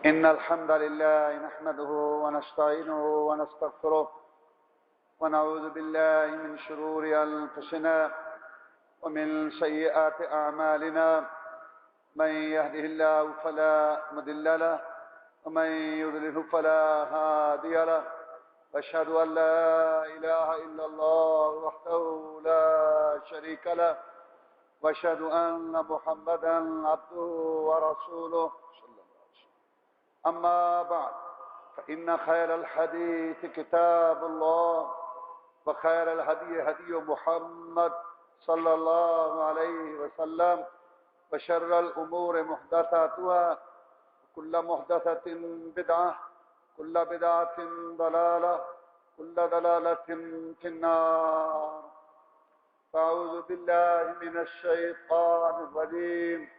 إن الحمد لله نحمده ونستعينه ونستغفره ونعوذ بالله من شرور أنفسنا ومن سيئات أعمالنا. من يهده الله فلا مضل له ومن يضلل فلا هادي له. وأشهد أن لا إله إلا الله وحده لا شريك له وأشهد أن محمدا عبده ورسوله. أما بعد فإن خير الحديث كتاب الله وخير الهدي هدي محمد صلى الله عليه وسلم وشر الأمور محدثاتها وكل محدثة بدعة كل بدعة ضلالة كل ضلالة في النار. فأعوذ بالله من الشيطان الرجيم.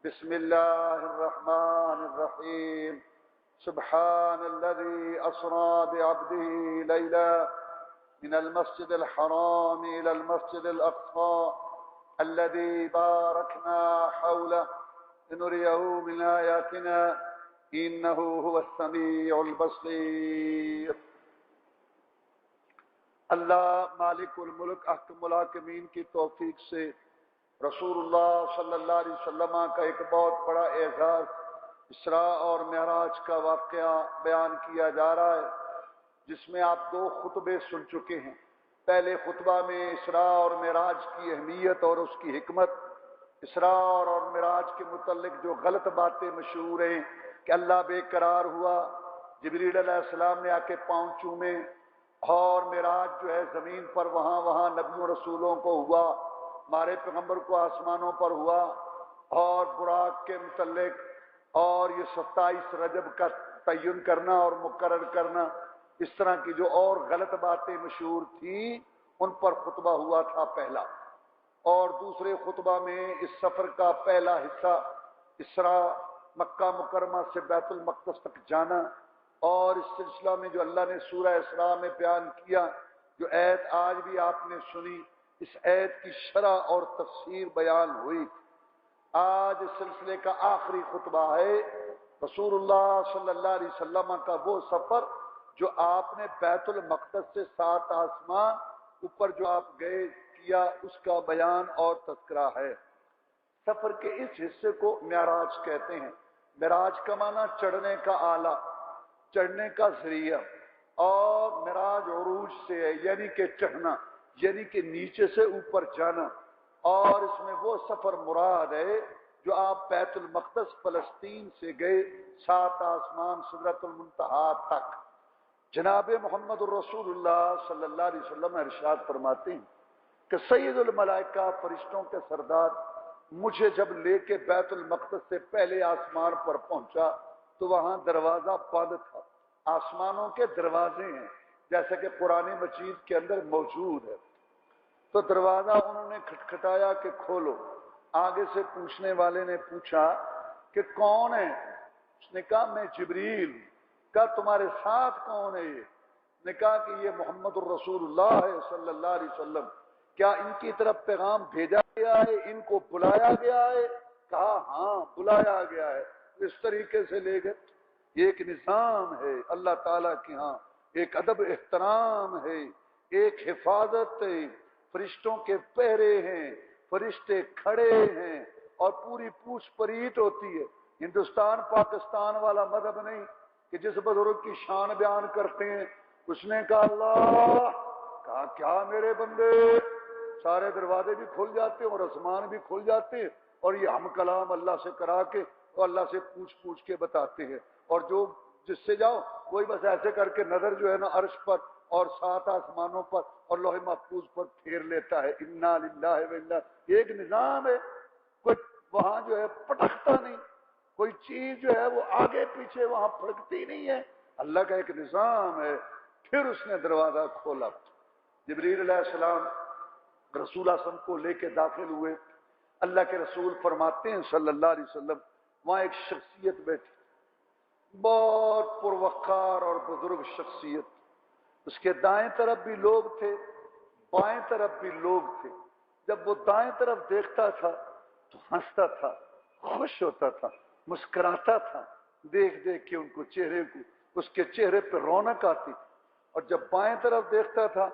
بسم الله الرحمن الرحيم. سبحان الذي أسرى بعبده ليلا من المسجد الحرام إلى المسجد الأقصى الذي باركنا حوله لنريه من آياتنا إنه هو السميع البصير. اللہ مالک الملک احکم الحاکمین کی توفیق سے رسول اللہ صلی اللہ علیہ وسلم کا ایک بہت بڑا اعزاز اسراء اور معراج کا واقعہ بیان کیا جا رہا ہے، جس میں آپ دو خطبے سن چکے ہیں۔ پہلے خطبہ میں اسراء اور معراج کی اہمیت اور اس کی حکمت، اسراء اور معراج کے متعلق جو غلط باتیں مشہور ہیں کہ اللہ بے قرار ہوا، جبریل علیہ السلام نے آ کے پاؤں چومے، اور معراج جو ہے زمین پر وہاں نبیوں رسولوں کو ہوا، ہمارے پیغمبر کو آسمانوں پر ہوا، اور براق کے متعلق اور یہ 27 رجب کا تعین کرنا اور مقرر کرنا، اس طرح کی جو اور غلط باتیں مشہور تھیں ان پر خطبہ ہوا تھا پہلا۔ اور دوسرے خطبہ میں اس سفر کا پہلا حصہ اسراء، مکہ مکرمہ سے بیت المقدس تک جانا، اور اس سلسلہ میں جو اللہ نے سورہ اسراء میں بیان کیا، جو آیت آج بھی آپ نے سنی، اس آیت کی شرح اور تفسیر بیان ہوئی۔ آج اس سلسلے کا آخری خطبہ ہے رسول اللہ صلی اللہ علیہ وسلم کا وہ سفر جو آپ نے بیت المقدس سے 7 آسمان اوپر جو آپ گئے کیا، اس کا بیان اور تذکرہ ہے۔ سفر کے اس حصے کو معراج کہتے ہیں۔ معراج کا معنی چڑھنے کا آلہ، چڑھنے کا ذریعہ، اور معراج عروج سے ہے، یعنی کہ چڑھنا، یعنی کہ نیچے سے اوپر جانا۔ اور اس میں وہ سفر مراد ہے جو آپ بیت المقدس فلسطین سے گئے 7 آسمان سدرۃ المنتہا تک۔ جناب محمد الرسول اللہ صلی اللہ علیہ وسلم ارشاد فرماتے ہیں کہ سید الملائکہ، فرشتوں کے سردار، مجھے جب لے کے بیت المقدس سے پہلے آسمان پر پہنچا تو وہاں دروازہ بند تھا۔ آسمانوں کے دروازے ہیں جیسے کہ قرآن مجید کے اندر موجود ہے۔ تو دروازہ انہوں نے کھٹکھٹایا کہ کھولو۔ آگے سے پوچھنے والے نے پوچھا کہ کون ہے؟ اس نے کہا میں جبریل۔ کہا تمہارے ساتھ کون ہے یہ؟ نے کہا کہ یہ محمد الرسول اللہ ہے صلی اللہ علیہ وسلم۔ کیا ان کی طرف پیغام بھیجا گیا ہے؟ ان کو بلایا گیا ہے؟ کہا ہاں بلایا گیا ہے۔ اس طریقے سے لے گئے۔ یہ ایک نظام ہے اللہ تعالیٰ کے ہاں، ایک ادب احترام ہے، ایک حفاظت ہے، فرشتوں کے پہرے ہیں، فرشتے کھڑے ہیں، اور پوری پوچھ پریت ہوتی ہے۔ ہندوستان پاکستان والا مذہب نہیں کہ جس بزرگ کی شان بیان کرتے ہیں، اس نے کہا اللہ، کہا کیا میرے بندے، سارے دروازے بھی کھل جاتے ہیں اور آسمان بھی کھل جاتے ہیں، اور یہ ہم کلام اللہ سے کرا کے اور اللہ سے پوچھ کے بتاتے ہیں۔ اور جو جس سے جاؤ کوئی بس ایسے کر کے نظر جو ہے نا عرش پر اور 7 آسمانوں پر اور لوح محفوظ پر پھیر لیتا ہے۔ انا للہ و انا، ایک نظام ہے، کوئی وہاں جو ہے پٹکتا نہیں، کوئی چیز جو ہے وہ آگے پیچھے وہاں پھڑکتی نہیں ہے، اللہ کا ایک نظام ہے۔ پھر اس نے دروازہ کھولا، جبریل علیہ السلام رسول اعظم کو لے کے داخل ہوئے۔ اللہ کے رسول فرماتے ہیں صلی اللہ علیہ وسلم، وہاں ایک شخصیت بیٹھی، بہت پروقار اور بزرگ شخصیت۔ اس کے دائیں طرف بھی لوگ تھے، بائیں طرف بھی لوگ تھے۔ جب وہ دائیں طرف دیکھتا تھا تو ہنستا تھا، خوش ہوتا تھا، مسکراتا تھا، دیکھ دیکھ کے ان کو چہرے کو اس کے چہرے پہ رونق آتی، اور جب بائیں طرف دیکھتا تھا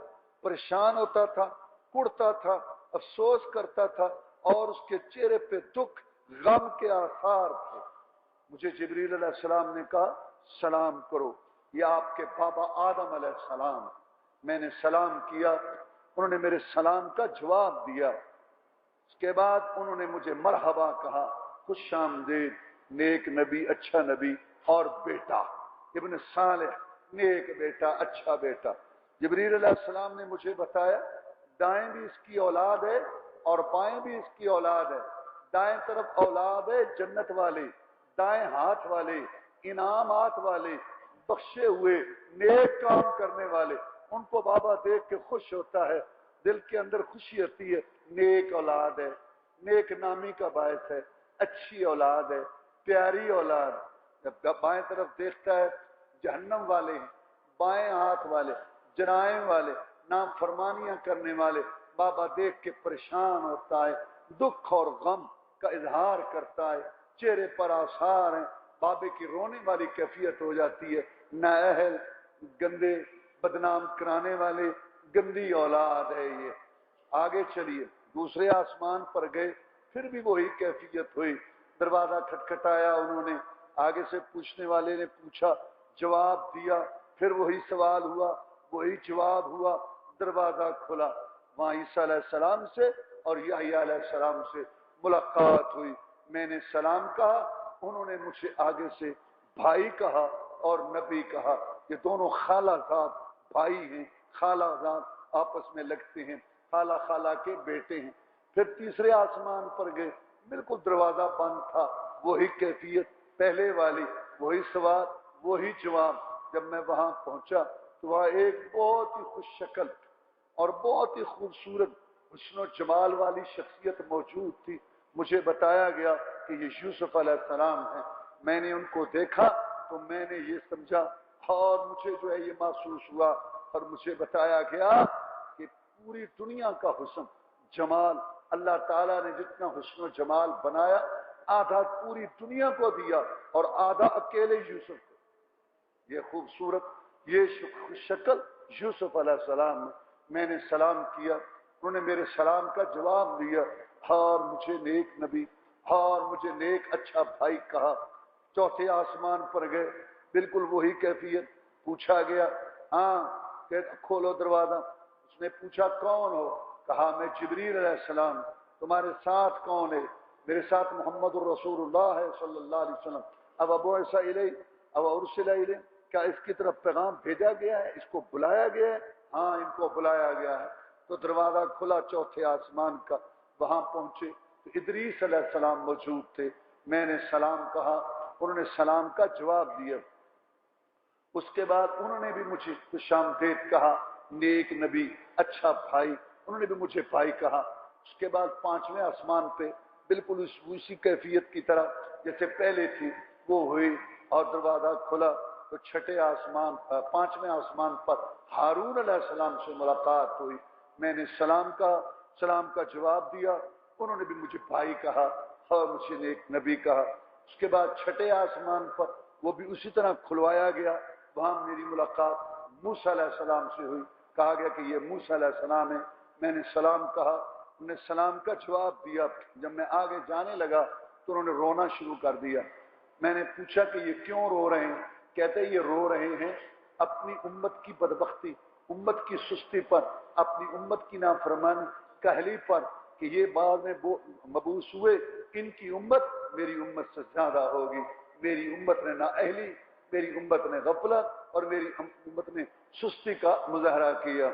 پریشان ہوتا تھا، کڑتا تھا، افسوس کرتا تھا، اور اس کے چہرے پہ دکھ غم کے آثار تھے۔ مجھے جبریل علیہ السلام نے کہا سلام کرو، یہ آپ کے بابا آدم علیہ السلام۔ میں نے سلام کیا، انہوں نے میرے سلام کا جواب دیا۔ اس کے بعد انہوں نے مجھے مرحبا کہا، خوش آمدید، نیک نبی، اچھا نبی اور بیٹا ابن صالح، نیک بیٹا، اچھا بیٹا۔ جبریل علیہ السلام نے مجھے بتایا دائیں بھی اس کی اولاد ہے اور بائیں بھی اس کی اولاد ہے۔ دائیں طرف اولاد ہے جنت والے، دائیں ہاتھ والے انعامات والے، بخشے ہوئے نیک کام کرنے والے، ان کو بابا دیکھ کے خوش ہوتا ہے، دل کے اندر خوشی آتی ہے، نیک اولاد ہے، نیک نامی کا باعث ہے، اچھی اولاد ہے، پیاری اولاد۔ جب بائیں طرف دیکھتا ہے جہنم والے ہیں، بائیں ہاتھ والے جرائم والے نافرمانیاں کرنے والے، بابا دیکھ کے پریشان ہوتا ہے، دکھ اور غم کا اظہار کرتا ہے، چہرے پر آثار ہیں، بابے کی رونے والی کیفیت ہو جاتی ہے، نااہل، گندے، بدنام کرانے والے، گندی اولاد ہے یہ۔ آگے چلیے، دوسرے آسمان پر گئے، پھر بھی وہی کیفیت ہوئی، دروازہ کھٹکھٹایا، انہوں نے آگے سے پوچھنے والے نے پوچھا، جواب دیا، پھر وہی سوال ہوا، وہی جواب ہوا، دروازہ کھلا، وہاں عیسیٰ علیہ السلام سے اور یحییٰ علیہ السلام سے ملاقات ہوئی۔ میں نے سلام کہا، انہوں نے مجھے آگے سے بھائی کہا اور نبی کہا۔ یہ دونوں خالہ زاد بھائی ہیں، خالہ زاد آپس میں لگتے ہیں، خالہ خالہ کے بیٹے ہیں۔ پھر تیسرے آسمان پر گئے، بالکل دروازہ بند تھا، وہی کیفیت پہلے والی، وہی سوال، وہی جواب۔ جب میں وہاں پہنچا تو وہاں ایک بہت ہی خوش شکل اور بہت ہی خوبصورت حسن و جمال والی شخصیت موجود تھی۔ مجھے بتایا گیا کہ یہ یوسف علیہ السلام ہیں۔ میں نے ان کو دیکھا تو میں نے یہ سمجھا اور مجھے جو ہے یہ محسوس ہوا، اور مجھے بتایا گیا کہ پوری دنیا کا حسن جمال اللہ تعالیٰ نے جتنا حسن و جمال بنایا، آدھا پوری دنیا کو دیا اور آدھا اکیلے یوسف کو۔ یہ خوبصورت، یہ شکل یوسف علیہ السلام نے۔ میں نے سلام کیا، انہوں نے میرے سلام کا جواب دیا اور مجھے نیک نبی اور مجھے نیک اچھا بھائی کہا۔ چوتھے آسمان پر گئے، بالکل وہی کیفیت، پوچھا گیا، ہاں کہ کھولو دروازہ۔ اس نے پوچھا کون ہو؟ کہا میں جبریل علیہ السلام۔ تمہارے ساتھ کون ہے؟ میرے ساتھ محمد الرسول اللہ ہے صلی اللہ علیہ وسلم۔ اب بعث الیہ اب ارسل الیہ، کیا اس کی طرف پیغام بھیجا گیا ہے، اس کو بلایا گیا ہے؟ ہاں ان کو بلایا گیا ہے۔ تو دروازہ کھلا چوتھے آسمان کا، وہاں پہنچے تو ادریس علیہ السلام موجود تھے۔ میں نے سلام کہا، انہوں نے سلام کا جواب دیا۔ اس کے بعد انہوں نے بھی مجھے خوش آمدید کہا، نیک نبی، اچھا بھائی، انہوں نے بھی مجھے بھائی کہا۔ اس کے بعد پانچویں آسمان پہ بالکل اسی کیفیت کی طرح جیسے پہلے تھی وہ ہوئی، اور دروازہ کھلا تو چھٹے آسمان پر، پانچویں آسمان پر ہارون علیہ السلام سے ملاقات ہوئی۔ میں نے سلام کا جواب دیا، انہوں نے بھی مجھے بھائی کہا اور مجھے نیک نبی کہا۔ اس کے بعد چھٹے آسمان پر وہ بھی اسی طرح کھلوایا گیا، وہاں میری ملاقات موسیٰ علیہ السلام سے ہوئی۔ کہا گیا کہ یہ موسیٰ علیہ السلام ہے۔ میں نے سلام کہا، انہوں نے سلام کا جواب دیا۔ جب میں آگے جانے لگا تو انہوں نے رونا شروع کر دیا۔ میں نے پوچھا کہ یہ کیوں رو رہے ہیں؟ کہتے ہیں یہ رو رہے ہیں اپنی امت کی بدبختی، امت کی سستی پر، اپنی امت کی نافرمانی، کاہلی پر، کہ یہ بعد میں مبعوث ہوئے، ان کی امت میری امت سے زیادہ ہوگی۔ میری امت نے نااہلی، میری امت نے غفلت اور میری امت نے سستی کا مظاہرہ کیا۔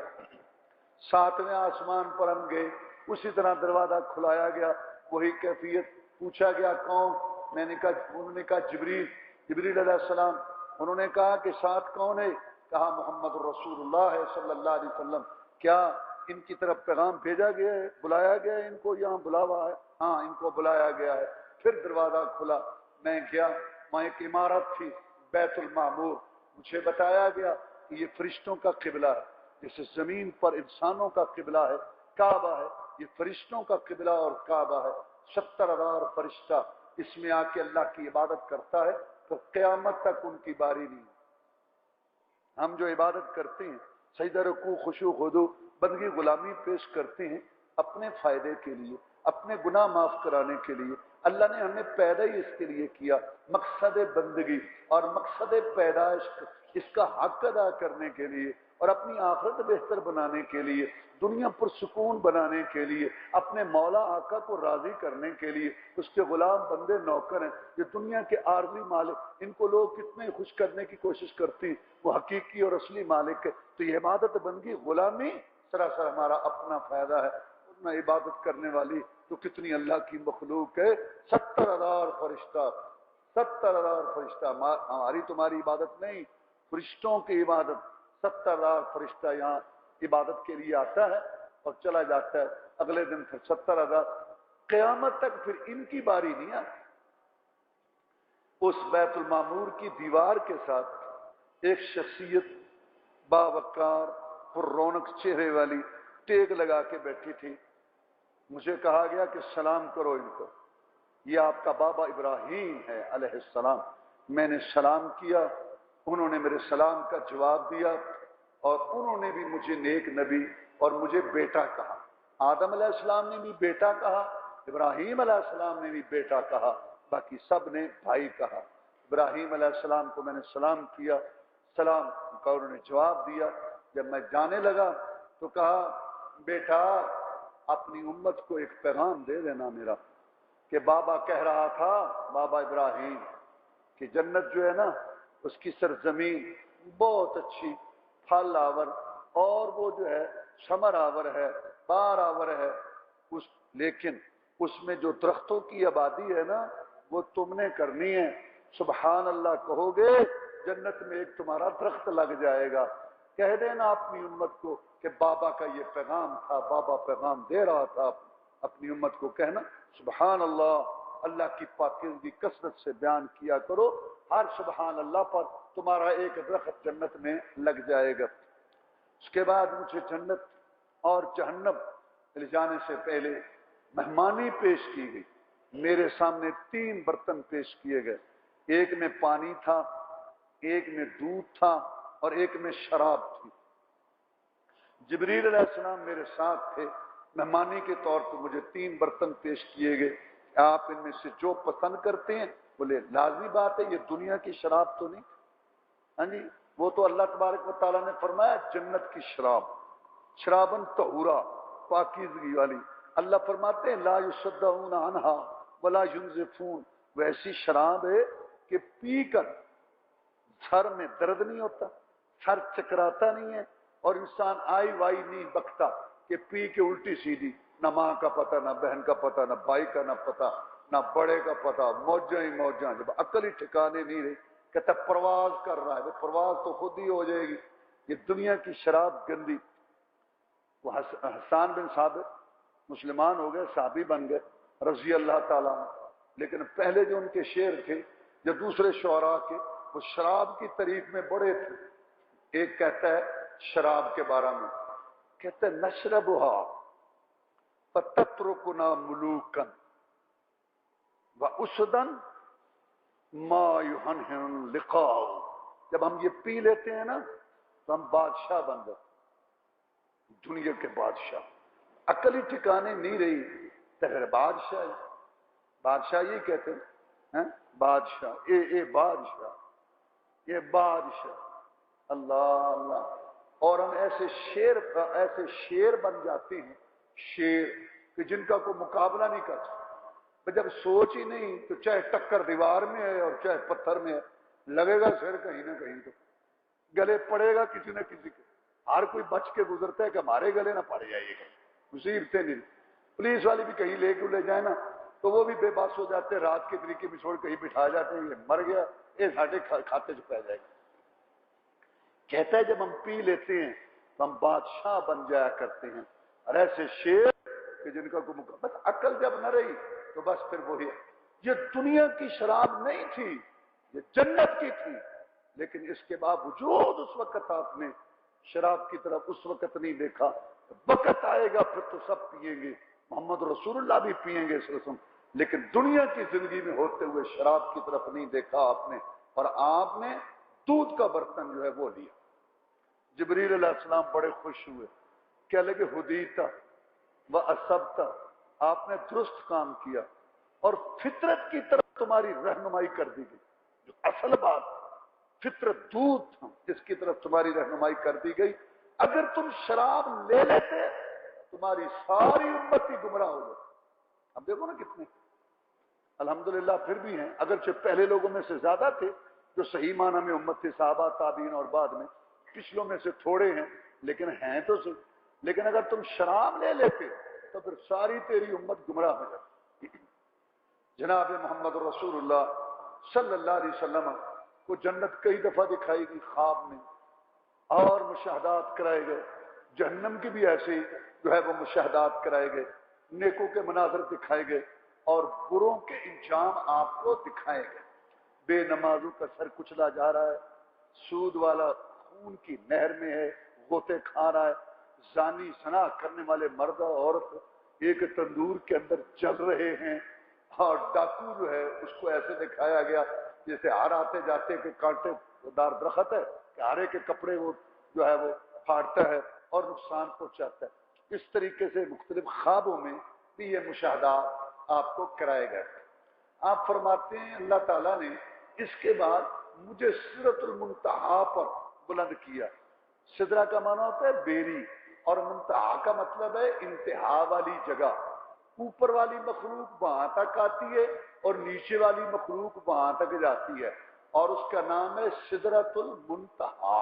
ساتویں آسمان پر ہم گئے، اسی طرح دروازہ کھلایا گیا، وہی کیفیت، پوچھا گیا کون؟ میں نے کہا، انہوں نے کہا جبریل علیہ السلام۔ انہوں نے کہا کہ ساتھ کون ہے؟ کہا محمد الرسول اللہ ہے صلی اللہ علیہ وسلم۔ کیا ان کی طرف پیغام بھیجا گیا ہے، بلایا گیا ہے ان کو، یہاں بلاوا ہے؟ ہاں ان کو بلایا گیا ہے۔ پھر دروازہ کھلا، میں گیا، وہاں ایک عمارت تھی بیت المعمور۔ مجھے بتایا گیا کہ یہ فرشتوں کا قبلہ ہے، جیسے زمین پر انسانوں کا قبلہ ہے، کعبہ ہے، یہ فرشتوں کا قبلہ اور کعبہ ہے۔ 70,000 فرشتہ اس میں آ کے اللہ کی عبادت کرتا ہے، تو قیامت تک ان کی باری نہیں۔ ہم جو عبادت کرتے ہیں، سجدہ، رکوع، خشوع، خضوع، بندگی، غلامی پیش کرتے ہیں اپنے فائدے کے لیے، اپنے گناہ معاف کرانے کے لیے۔ اللہ نے ہمیں پیدا ہی اس کے لیے کیا، مقصد بندگی اور مقصد پیدائش اس کا حق ادا کرنے کے لیے، اور اپنی آخرت بہتر بنانے کے لیے، دنیا پر سکون بنانے کے لیے، اپنے مولا آقا کو راضی کرنے کے لیے۔ اس کے غلام بندے نوکر ہیں، یہ دنیا کے عارضی مالک، ان کو لوگ کتنے خوش کرنے کی کوشش کرتے ہیں، وہ حقیقی اور اصلی مالک ہے۔ تو یہ عبادت بندگی غلامی سراسر ہمارا اپنا فائدہ ہے، اتنا عبادت کرنے والی تو کتنی اللہ کی مخلوق ہے، 70,000 فرشتہ، 70,000 فرشتہ، ہماری تمہاری عبادت نہیں، فرشتوں کی عبادت۔ 70,000 فرشتہ یہاں عبادت کے لیے آتا ہے اور چلا جاتا ہے، اگلے دن پھر 70,000، قیامت تک پھر ان کی باری نہیں آتی۔ اس بیت المعمور کی دیوار کے ساتھ ایک شخصیت باوقار پر رونق چہرے والی ٹیک لگا کے بیٹھی تھی۔ مجھے کہا گیا کہ سلام کرو ان کو، یہ آپ کا بابا ابراہیم ہے علیہ السلام۔ میں نے سلام کیا، انہوں نے میرے سلام کا جواب دیا، اور انہوں نے بھی مجھے نیک نبی اور مجھے بیٹا کہا۔ آدم علیہ السلام نے بھی بیٹا کہا، ابراہیم علیہ السلام نے بھی بیٹا کہا، باقی سب نے بھائی کہا۔ ابراہیم علیہ السلام کو میں نے سلام کیا، سلام کا انہوں نے جواب دیا۔ جب میں جانے لگا تو کہا، بیٹا اپنی امت کو ایک پیغام دے دینا میرا، کہ بابا کہہ رہا تھا، بابا ابراہیم، کہ جنت جو ہے نا اس کی سرزمین بہت اچھی، پھل آور، اور وہ جو ہے ثمر آور ہے، بار آور ہے، لیکن اس میں جو درختوں کی آبادی ہے نا وہ تم نے کرنی ہے۔ سبحان اللہ کہو گے جنت میں ایک تمہارا درخت لگ جائے گا۔ کہہ دینا اپنی امت کو کہ بابا کا یہ پیغام تھا، بابا پیغام دے رہا تھا، اپنی امت کو کہنا۔ سبحان اللہ، اللہ کی پاکیزگی کثرت سے بیان کیا کرو، ہر سبحان اللہ پر تمہارا ایک درخت جنت میں لگ جائے گا۔ اس کے بعد مجھے جنت اور جہنم لے جانے سے پہلے مہمانی پیش کی گئی۔ میرے سامنے 3 برتن پیش کیے گئے، ایک میں پانی تھا، ایک میں دودھ تھا، اور ایک میں شراب تھی۔ جبریل علیہ السلام میرے ساتھ تھے، مہمانی کے طور پر مجھے 3 برتن پیش کیے گئے، آپ ان میں سے جو پسند کرتے ہیں بولے۔ لازمی بات ہے یہ دنیا کی شراب تو نہیں، ہاں جی، وہ تو اللہ تبارک و تعالیٰ نے فرمایا جنت کی شراب، شرابن طہورا، پاکیزگی والی۔ اللہ فرماتے ہیں لا یصدعون عنہا ولا ینزفون، ویسی شراب ہے کہ پی کر سر میں درد نہیں ہوتا، سر چکراتا نہیں ہے، اور انسان آئی وائی نہیں بکتا کہ پی کے الٹی سیدھی، نہ ماں کا پتہ، نہ بہن کا پتہ، نہ بھائی کا نہ پتہ، نہ بڑے کا پتہ، موجاں ہی موجاں، جب عقل ہی ٹھکانے نہیں رہی، کہتا پرواز کر رہا ہے، وہ پرواز تو خود ہی ہو جائے گی۔ یہ دنیا کی شراب گندی۔ وہ حسان بن ثابت مسلمان ہو گئے، صحابی بن گئے رضی اللہ تعالیٰ عنہ، لیکن پہلے جو ان کے شعر تھے جو دوسرے شعراء کے، وہ شراب کی تعریف میں بڑے تھے۔ ایک کہتا ہے شراب کے بارے میں، کہتا ہے نشربها فتترکنا ملوکا واسدا ما یهنهن اللقاء، جب ہم یہ پی لیتے ہیں نا تو ہم بادشاہ بن گئے، دنیا کے بادشاہ، عقل ہی ٹھکانے نہیں رہی تو پھر بادشاہ، بادشاہ یہ کہتے ہیں بادشاہ، اے بادشاہ، یہ بادشاہ، اللہ اللہ۔ اور ہم ایسے شیر بن جاتے ہیں، شیر کہ جن کا کوئی مقابلہ نہیں کر سکتا۔ جب سوچ ہی نہیں تو چاہے ٹکر دیوار میں ہے اور چاہے پتھر میں ہے، لگے گا سر کہیں نہ کہیں، تو گلے پڑے گا کسی نہ کسی کے۔ ہر کوئی بچ کے گزرتا ہے کہ ہمارے گلے نہ پڑ جائے گا، مصیبتیں نہیں۔ پولیس والی بھی کہیں لے جائے نا تو وہ بھی بے بس ہو جاتے ہیں، رات کے طریقے میں چھوڑ کہیں بٹھا جاتے ہیں، یہ مر گیا، یہ ساڑھے کھاتے سے پہ جائے گا۔ کہتا ہے جب ہم پی لیتے ہیں تو ہم بادشاہ بن جایا کرتے ہیں، اور ایسے شیر کہ جن کا کوئی بس عقل جب نہ رہی تو بس پھر وہی۔ یہ دنیا کی شراب نہیں تھی، یہ جنت کی تھی، لیکن اس کے باوجود اس وقت آپ نے شراب کی طرف اس وقت نہیں دیکھا۔ وقت آئے گا پھر تو سب پیئیں گے، محمد رسول اللہ بھی پیئیں گے، لیکن دنیا کی زندگی میں ہوتے ہوئے شراب کی طرف نہیں دیکھا آپ نے۔ اور آپ نے دودھ کا برتن جو ہے وہ لیا۔ جبریل علیہ السلام بڑے خوش ہوئے، کہنے لگے ہدیتا و اسبتا، آپ نے درست کام کیا اور فطرت کی طرف تمہاری رہنمائی کر دی گئی۔ جو اصل بات فطرت دودھ تھا جس کی طرف تمہاری رہنمائی کر دی گئی، اگر تم شراب لے لیتے تمہاری ساری امت ہی گمراہ ہو جاتی۔ اب دیکھو نا کتنے الحمدللہ پھر بھی ہیں، اگرچہ پہلے لوگوں میں سے زیادہ تھے جو صحیح معنی میں امت تھے، صحابہ تابعین اور بعد میں پچھلوں میں سے تھوڑے ہیں لیکن ہیں تو صحیح۔ لیکن اگر تم شراب لے لیتے تو پھر ساری تیری امت گمراہ ہو جاتی۔ جناب محمد رسول اللہ صلی اللہ علیہ وسلم کو جنت کئی دفعہ دکھائی گئی خواب میں اور مشاہدات کرائے گئے، جہنم کی بھی ایسے ہی جو ہے وہ مشاہدات کرائے گئے، نیکوں کے مناظر دکھائے گئے اور بروں کے انجام آپ کو دکھائے گئے۔ بے نمازوں کا سر کچلا جا رہا ہے، سود والا خون کی نہر میں ہے، غوطے کھا رہا ہے، زانی زنا کرنے والے مرد اور عورت ایک تندور کے اندر چل رہے ہیں، اور ڈاکو جو ہے اس کو ایسے دکھایا گیا جیسے ہر آتے جاتے کہ کانٹے دار درخت ہے کہ ہرے کے کپڑے وہ جو ہے وہ پھاڑتا ہے اور نقصان پہنچاتا ہے۔ اس طریقے سے مختلف خوابوں میں بھی یہ مشاہدات آپ کو کرائے گئے۔ آپ فرماتے ہیں اللہ تعالیٰ نے اس کے بعد مجھے سدرۃ المنتہا پر بلند کیا۔ سدرہ کا معنی ہوتا ہے بیری، اور منتہا کا مطلب ہے انتہا والی جگہ۔ اوپر والی مخلوق وہاں تک آتی ہے اور نیچے والی مخلوق وہاں تک جاتی ہے، اور اس کا نام ہے سدرۃ المنتہا۔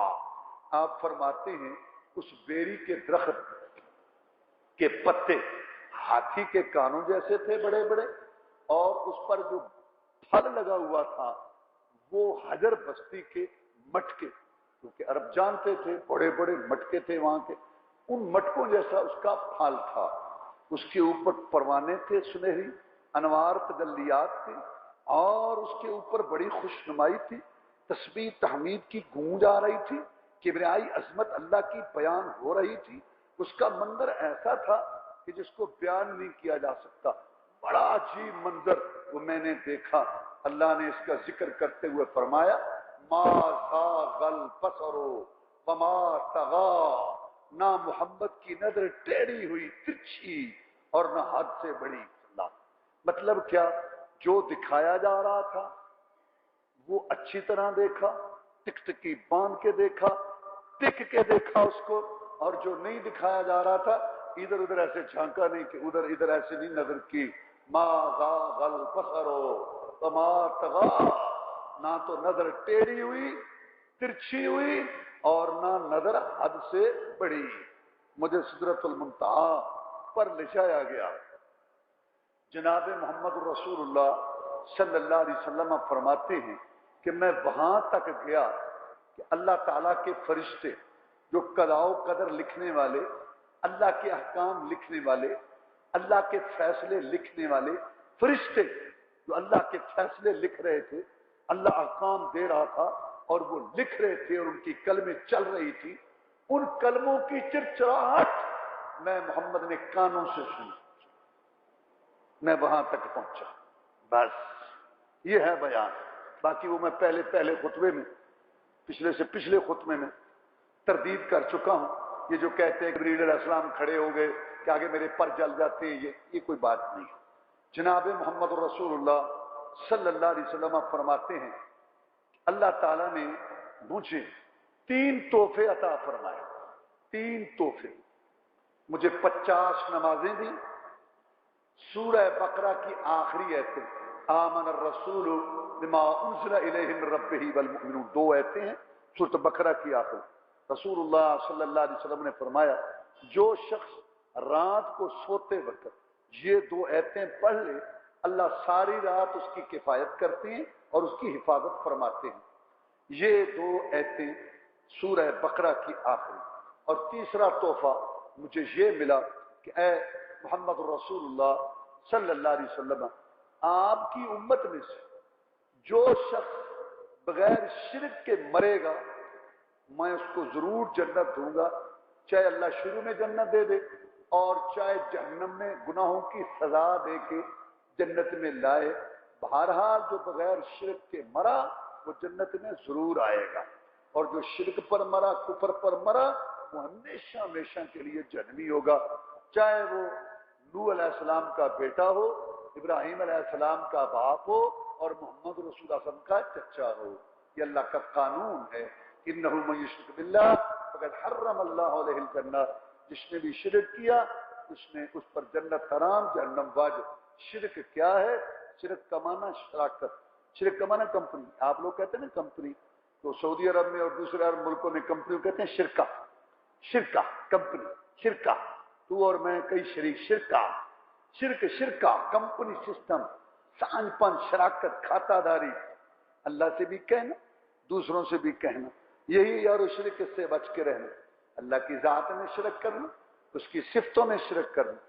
آپ فرماتے ہیں اس بیری کے درخت کے پتے ہاتھی کے کانوں جیسے تھے بڑے بڑے، اور اس پر جو پھل لگا ہوا تھا وہ حجر بستی کے مٹکے، کیونکہ عرب جانتے تھے بڑے بڑے مٹکے تھے وہاں کے، ان مٹکوں جیسا اس کا پھل تھا۔ اس کے اوپر پروانے تھے سنہری، انوار تجلیات تھے، اور اس کے اوپر بڑی خوشنمائی تھی، تسبیح تحمید کی گونج آ رہی تھی، کبریائی عظمت اللہ کی بیان ہو رہی تھی۔ اس کا منظر ایسا تھا کہ جس کو بیان نہیں کیا جا سکتا، بڑا عجیب منظر وہ میں نے دیکھا۔ اللہ نے اس کا ذکر کرتے ہوئے فرمایا ما زاغ البصر وما طغى، نہ محمد کی نظر ٹیڑھی ہوئی ترچھی اور نہ حد سے بڑی۔ اللہ مطلب کیا؟ جو دکھایا جا رہا تھا وہ اچھی طرح دیکھا، ٹک ٹکی باندھ کے دیکھا، ٹک کے دیکھا اس کو، اور جو نہیں دکھایا جا رہا تھا ادھر ادھر ایسے جھانکا نہیں کہ ادھر ادھر ایسے نہیں نظر کی۔ ما زاغ البصر وما طغى، نہ تو نظر ٹیڑھی ہوئی ترچھی ہوئی اور نہ نظر حد سے بڑی۔ مجھے سدرۃ المنتہا پر لے جایا گیا۔ جناب محمد رسول اللہ صلی اللہ علیہ وسلم فرماتے ہیں کہ میں وہاں تک گیا کہ اللہ تعالیٰ کے فرشتے جو قضاء و قدر لکھنے والے، اللہ کے احکام لکھنے والے، اللہ کے فیصلے لکھنے والے فرشتے جو اللہ کے فیصلے لکھ رہے تھے، اللہ احکام دے رہا تھا اور وہ لکھ رہے تھے اور ان کی قلمیں چل رہی تھی، ان قلموں کی چرچراہٹ میں محمد نے کانوں سے سنی۔ میں وہاں تک پہنچا، بس یہ ہے بیان۔ باقی وہ میں پہلے خطبے میں، پچھلے سے پچھلے خطبے میں تردید کر چکا ہوں۔ یہ جو کہتے ہیں کہ جبریل علیہ السلام کھڑے ہو گئے کہ آگے میرے پر جل جاتے ہیں، یہ کوئی بات نہیں ہے۔ جناب محمد رسول اللہ صلی اللہ علیہ وسلم فرماتے ہیں اللہ تعالیٰ نے مجھے 3 تحفے عطا فرمائے، 3 تحفے۔ مجھے 50 نمازیں دی، سورہ بقرہ کی آخری ایتیں آمن الرسول بما انزل الیہ من ربہ والمؤمنون، 2 ایتیں ہیں سورۃ بقرہ کی آخر۔ رسول اللہ صلی اللہ علیہ وسلم نے فرمایا جو شخص رات کو سوتے وقت یہ 2 ایتیں پڑھ لے، اللہ ساری رات اس کی کفایت کرتے ہیں اور اس کی حفاظت فرماتے ہیں۔ یہ 2 ایتیں سورہ بقرہ کی آخری۔ اور تیسرا تحفہ مجھے یہ ملا کہ اے محمد رسول اللہ صلی اللہ علیہ وسلم، آپ کی امت میں سے جو شخص بغیر شرک کے مرے گا میں اس کو ضرور جنت دوں گا، چاہے اللہ شروع میں جنت دے دے اور چاہے جہنم میں گناہوں کی سزا دے کے جنت میں لائے۔ بہرحال جو بغیر شرک کے مرا وہ جنت میں ضرور آئے گا، اور جو شرک پر مرا، کفر پر مرا، وہ ہمیشہ ہمیشہ کے لیے جہنمی ہوگا، چاہے وہ نوح علیہ السلام کا بیٹا ہو، ابراہیم علیہ السلام کا باپ ہو، اور محمد رسول اللہ صلی اللہ علیہ وسلم کا چچا ہو۔ یہ اللہ کا قانون ہے، انہ من یشرک باللہ فقد حرم اللہ علیہ الجنہ، جس نے بھی شرک کیا اس پر جنت حرام، جہنم واجب۔ شرک کیا ہے؟ شرک کا معنی شراکت، شرک کا معنی کمپنی۔ آپ لوگ کہتے ہیں نا کمپنی، تو سعودی عرب میں اور دوسرے عرب ملکوں میں کمپنی کہتے ہیں شرکہ، شرکہ کمپنی، شرکہ تو اور میں کئی شریک، شرکہ شرکہ کمپنی سسٹم، سانج پن، شراکت، کھاتا داری، اللہ سے بھی کہنا دوسروں سے بھی کہنا، یہی یار شرک سے بچ کے رہنا، اللہ کی ذات میں شرک کرنا، اس کی صفتوں میں شرک کرنا،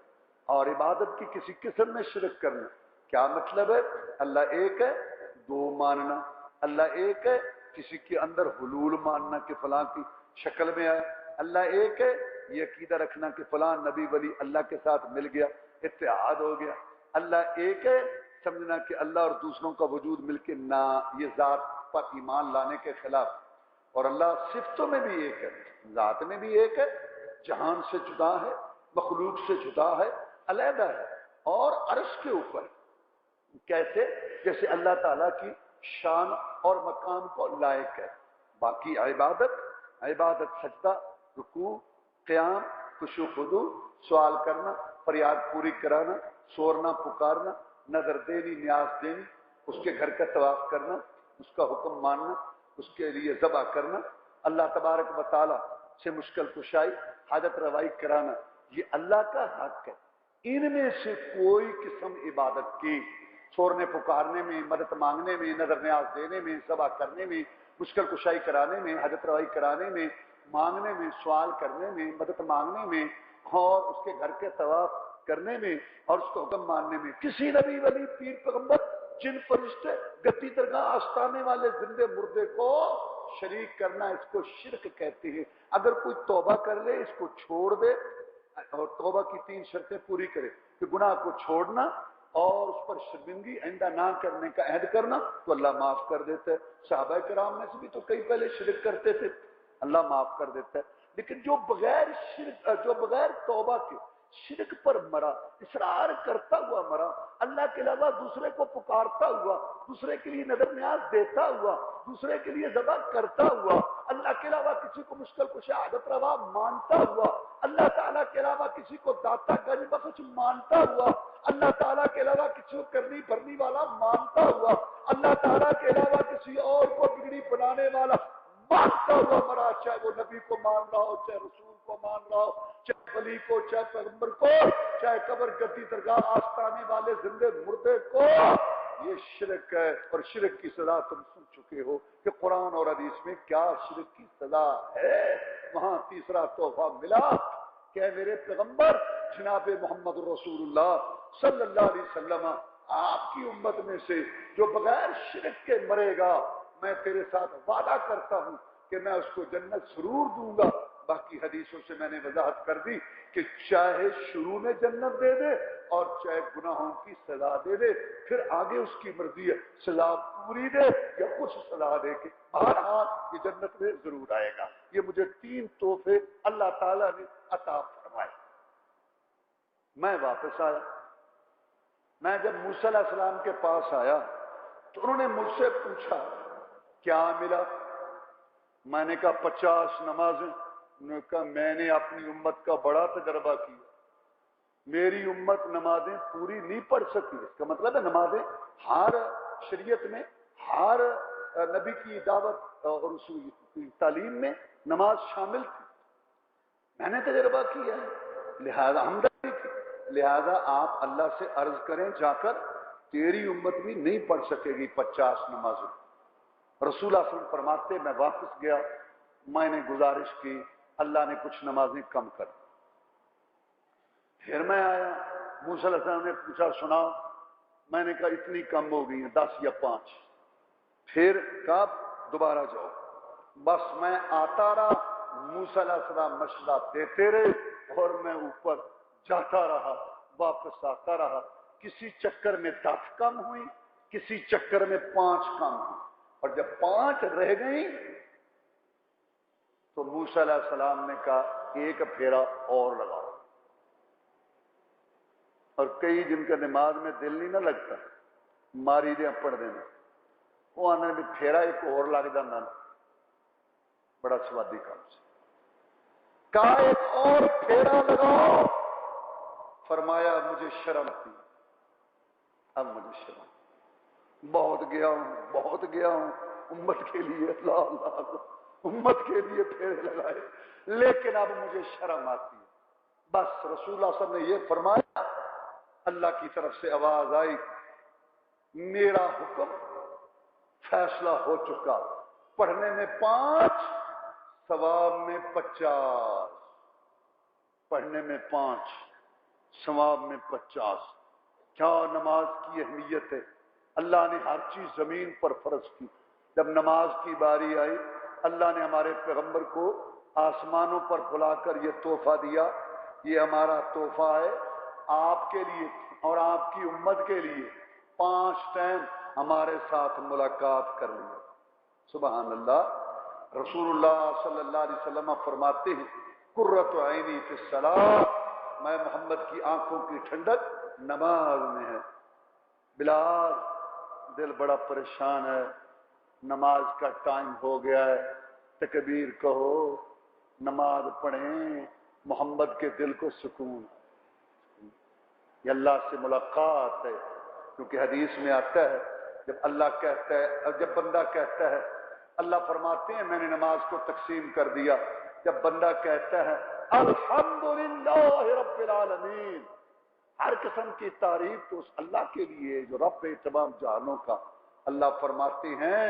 اور عبادت کی کسی قسم میں شرک کرنا۔ کیا مطلب ہے؟ اللہ ایک ہے، دو ماننا، اللہ ایک ہے، کسی کے اندر حلول ماننا کہ فلاں کی شکل میں آئے، اللہ ایک ہے، یہ عقیدہ رکھنا کہ فلاں نبی ولی اللہ کے ساتھ مل گیا، اتحاد ہو گیا، اللہ ایک ہے، سمجھنا کہ اللہ اور دوسروں کا وجود مل کے نہ، یہ ذات پر ایمان لانے کے خلاف۔ اور اللہ صفتوں میں بھی ایک ہے، ذات میں بھی ایک ہے، جہان سے جدا ہے، مخلوق سے جدا ہے، علیحدہ ہے، اور عرش کے اوپر۔ کیسے؟ جیسے اللہ تعالیٰ کی شان اور مقام کو لائق ہے۔ باقی عبادت سجدہ، رکوع، قیام، خشوع خضوع، سوال کرنا، فریاد پوری کرانا، سورنا پکارنا، نظر دینی، نیاز دینی، اس کے گھر کا طواف کرنا، اس کا حکم ماننا، اس کے لیے ذبح کرنا، اللہ تبارک و تعالی سے مشکل کشائی، حاجت روائی کرانا، یہ اللہ کا حق ہے۔ ان میں سے کوئی قسم عبادت کی، چھوڑنے پکارنے میں، مدد مانگنے میں، نظر نیاز دینے میں، ذبح کرنے میں، مشکل کشائی کرانے میں، حاجت روائی کرانے میں، مانگنے میں، سوال کرنے میں، مدد مانگنے میں، اور اس کے گھر کے طواف کرنے میں، اور اس کو حکم ماننے میں، کسی نبی ولی، پیر، پیغمبر، جن فرشتے، گتی درگاہ، آستانے والے، زندے مردے کو شریک کرنا، اس کو شرک کہتے ہیں۔ اگر کوئی توبہ کر لے، اس کو چھوڑ دے، اور توبہ کی 3 شرطیں پوری کرے کہ گناہ کو چھوڑنا اور اس پر شرمندگی آئندہ نہ کرنے کا عہد کرنا، تو اللہ معاف کر دیتا ہے۔ صحابہ کرام میں سے بھی تو کئی پہلے شرک کرتے تھے، اللہ معاف کر دیتا ہے۔ لیکن جو بغیر توبہ کے شرک پر مرا، اصرار کرتا ہوا مرا، اللہ کے علاوہ دوسرے کو پکارتا ہوا، دوسرے کے لیے نظر نیاز دیتا ہوا، دوسرے کے لیے ذبح کرتا ہوا، اللہ کے علاوہ کسی کو مشکل کشا، عادت روا مانتا ہوا، اللہ تعالیٰ کے علاوہ کسی کو داتا گنج بخش مانتا ہوا، اللہ تعالیٰ کے علاوہ کسی کو کرنی بھرنی والا مانتا ہوا، اللہ تعالیٰ کے علاوہ کسی اور کو بگڑی بنانے والا مانتا ہوا مرا، چاہے وہ نبی کو مان رہا ہو، چاہے رسول کو مان رہا ہو، چاہے ولی کو، چاہے پیغمبر کو، چاہے قبر گدی درگاہ آستانے والے زندے مردے کو، یہ شرک ہے۔ اور شرک کی سزا تم سن چکے ہو کہ قرآن اور حدیث میں کیا شرک کی سزا ہے۔ وہاں تیسرا تحفہ ملا کہ میرے پیغمبر جناب محمد رسول اللہ صلی اللہ علیہ وسلم، آپ کی امت میں سے جو بغیر شرک کے مرے گا، میں تیرے ساتھ وعدہ کرتا ہوں کہ میں اس کو جنت ضرور دوں گا۔ باقی حدیثوں سے میں نے وضاحت کر دی کہ چاہے شروع میں جنت دے دے اور چاہے گناہوں کی سزا دے دے، پھر آگے اس کی مرضی ہے، سزا پوری دے یا کچھ سزا دے کے بہرحال یہ جنت میں ضرور آئے گا۔ یہ مجھے 3 تحفے اللہ تعالیٰ نے عطا فرمائے۔ میں واپس آیا، میں جب موسیٰ علیہ السلام کے پاس آیا تو انہوں نے مجھ سے پوچھا کیا ملا؟ میں نے کہا 50 نمازیں۔ انہوں نے کہا میں نے اپنی امت کا بڑا تجربہ کیا، میری امت نمازیں پوری نہیں پڑھ سکی۔ اس کا مطلب ہے نمازیں ہر شریعت میں، ہر نبی کی دعوت اور اصول کی تعلیم میں نماز شامل تھی، میں نے تجربہ کیا ہے، لہذا ہمدردی کی، لہذا آپ اللہ سے عرض کریں جا کر تیری امت بھی نہیں پڑھ سکے گی 50 نمازیں۔ رسول اللہ صلی اللہ علیہ وسلم فرماتے میں واپس گیا، میں نے گزارش کی، اللہ نے کچھ نمازیں کم کر دی۔ پھر میں آیا، موسیٰ علیہ السلام نے پوچھا سناؤ، میں نے کہا اتنی کم ہو گئی ہیں، 10 یا 5۔ پھر کہا دوبارہ جاؤ۔ بس میں آتا رہا، موسیٰ علیہ السلام مشورہ دیتے رہے اور میں اوپر جاتا رہا، واپس آتا رہا۔ کسی چکر میں 10 کم ہوئی، کسی چکر میں 5 کم ہوئی۔ اور جب 5 رہ گئی تو موسیٰ علیہ السلام نے کہا ایک پھیرا اور لگاؤ. اور کئی جن کا نماز میں دل نہیں نہ لگتا ماری دے پڑھ دینا وہ آنے بھی پھیرا ایک اور لگ جانا بڑا سوادی کام سے. کہا ایک اور پھیرا لگاؤ. فرمایا مجھے شرم تھی اب مجھے شرم بہت گیا ہوں امت کے لیے اللہ اللہ امت کے لیے پھیرے لگائے لیکن اب مجھے شرم آتی ہے. بس رسول اللہ صلی اللہ علیہ وسلم نے یہ فرمایا اللہ کی طرف سے آواز آئی میرا حکم فیصلہ ہو چکا پڑھنے میں 5 ثواب میں 50 پڑھنے میں 5 ثواب میں 50. کیا نماز کی اہمیت ہے. اللہ نے ہر چیز زمین پر فرض کی. جب نماز کی باری آئی اللہ نے ہمارے پیغمبر کو آسمانوں پر بلا کر یہ تحفہ دیا یہ ہمارا تحفہ ہے آپ کے لیے اور آپ کی امت کے لیے 5 ٹائم ہمارے ساتھ ملاقات کر لیا. سبحان اللہ. رسول اللہ صلی اللہ علیہ وسلم فرماتے ہیں قرۃ عینی فی الصلاۃ میں محمد کی آنکھوں کی ٹھنڈک نماز میں ہے. بلال دل بڑا پریشان ہے نماز کا ٹائم ہو گیا ہے تکبیر کہو نماز پڑھیں محمد کے دل کو سکون یہ اللہ سے ملاقات ہے. کیونکہ حدیث میں آتا ہے جب اللہ کہتا ہے اور جب بندہ کہتا ہے اللہ فرماتے ہیں میں نے نماز کو تقسیم کر دیا. جب بندہ کہتا ہے الحمدللہ رب العالمین ہر قسم کی تعریف تو اس اللہ کے لیے جو رب تمام جہانوں کا. اللہ فرماتے ہیں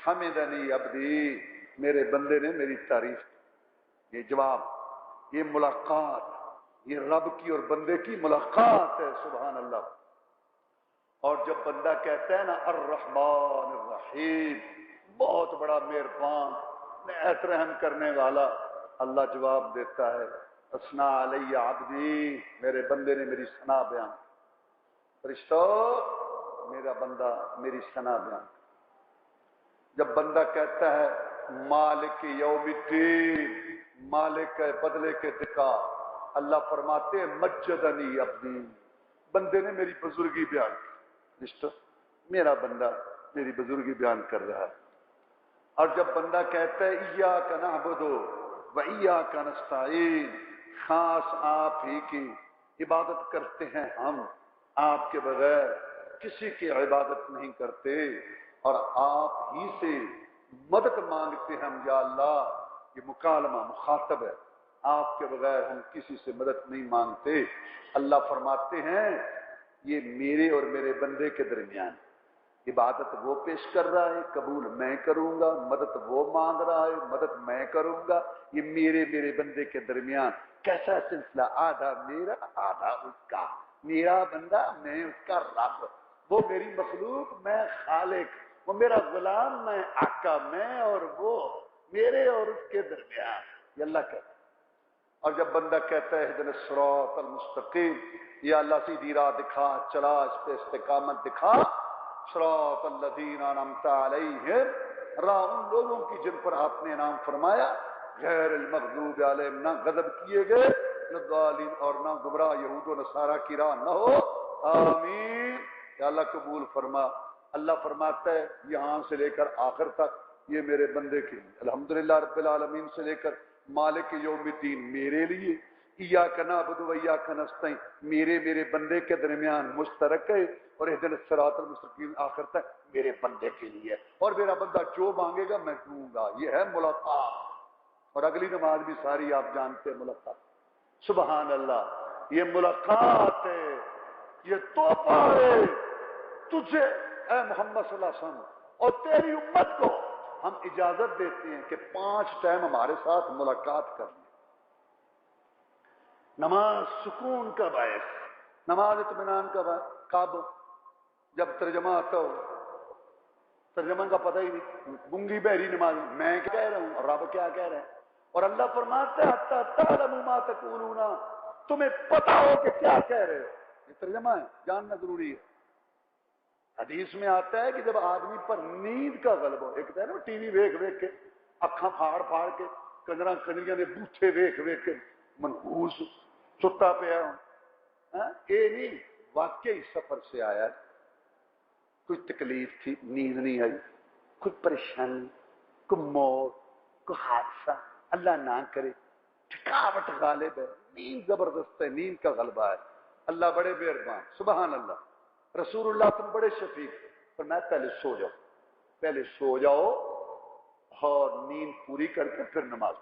حمدنی عبدی میرے بندے نے میری تعریف کی. یہ جواب یہ ملاقات یہ رب کی اور بندے کی ملاقات ہے. سبحان اللہ. اور جب بندہ کہتا ہے نا الرحمن الرحیم بہت بڑا مہربان نہایت رحم کرنے والا اللہ جواب دیتا ہے اثنا علی عبدی میرے بندے نے میری ثنا بیان فرشتو میرا بندہ میری ثنا بیان. جب بندہ کہتا ہے مالک یوم الدین مالک بدلے کے دکا اللہ فرماتے ہیں مجدنی عبدی بندے نے میری بزرگی بیان کی. فرشتو میرا بندہ میری بزرگی بیان کر رہا ہے. اور جب بندہ کہتا ہے ایاک نعبد و ایاک نستعین خاص آپ ہی کی عبادت کرتے ہیں ہم آپ کے بغیر کسی کی عبادت نہیں کرتے اور آپ ہی سے مدد مانگتے ہیں ہم یا اللہ. یہ مکالمہ مخاطب ہے آپ کے بغیر ہم کسی سے مدد نہیں مانگتے. اللہ فرماتے ہیں یہ میرے اور میرے بندے کے درمیان عبادت وہ پیش کر رہا ہے قبول میں کروں گا مدد وہ مانگ رہا ہے مدد میں کروں گا. یہ میرے بندے کے درمیان کیسا سلسلہ آدھا میرا آدھا اس کا میرا بندہ میں اس کا رب وہ میری مخلوق میں خالق وہ میرا غلام میں آقا میں اور وہ میرے اور اس کے درمیان یہ اللہ کہتا ہے. اور جب بندہ کہتا ہے اہدنا الصراط المستقیم یا اللہ سیدھی راہ دکھا چلا اس پہ استقامت دکھا. صراط الذین انعمت علیہم راہ ان لوگوں کی جن پر آپ نے انعام فرمایا غیر المغضوب علیہم نہ غضب کیے گئے الضالین اور نہ گمراہ یہود و نصارہ کی راہ نہ ہو. آمین. یا اللہ قبول فرما. اللہ فرماتا ہے یہاں سے لے کر آخر تک یہ میرے بندے کے لیے الحمدللہ رب العالمین سے لے کر مالک یوم الدین میرے لیے ایاک نعبد و ایاک نستعین میرے بندے کے درمیان مشترک ہے اور اہدنا الصراط المستقیم آخر تک میرے بندے کے لیے اور میرا بندہ جو مانگے گا میں دوں گا. یہ ہے ملاقات. اور اگلی نماز بھی ساری آپ جانتے ہیں ملاقات. سبحان اللہ. یہ ملاقات ہے یہ تحفہ ہے تجھے اے محمد صلی اللہ علیہ وسلم اور تیری امت کو ہم اجازت دیتے ہیں کہ 5 ٹائم ہمارے ساتھ ملاقات کر لیں. نماز سکون کا باعث نماز اطمینان کا باعث. کب جب ترجمہ آتا ہو ترجمہ کا پتہ ہی نہیں گنگی بہری نماز میں کیا کہہ رہا ہوں اور رب کیا کہہ رہے ہیں. اور اللہ فرماتا ہے حتی تعلموا ما تقولون تمہیں پتہ ہو کہ کیا کہہ رہے ہو. یہ ترجمہ ہے جاننا ضروری ہے. حدیث میں آتا ہے کہ جب آدمی پر نیند کا غلبہ ہو، ایک ہے نا ٹی وی ویکھ ویکھ کے اکھاں پھاڑ پھاڑ کے کنجراں کنجریاں دے بوٹھے ویکھ ویکھ کے منحوس ستا پیا ہوں، یہ نہیں واقعی سفر سے آیا، کوئی تکلیف تھی نیند نہیں آئی، کوئی پریشانی، کوئی موت، کوئی حادثہ، اللہ نہ کرے، تھکاوٹ غالب ہے، نیند زبردست ہے، نیند کا غلبہ ہے، اللہ بڑے مہربان، سبحان اللہ، رسول اللہ تم بڑے شفیق، پر میں پہلے سو جاؤ اور نیند پوری کر کے پھر نماز۔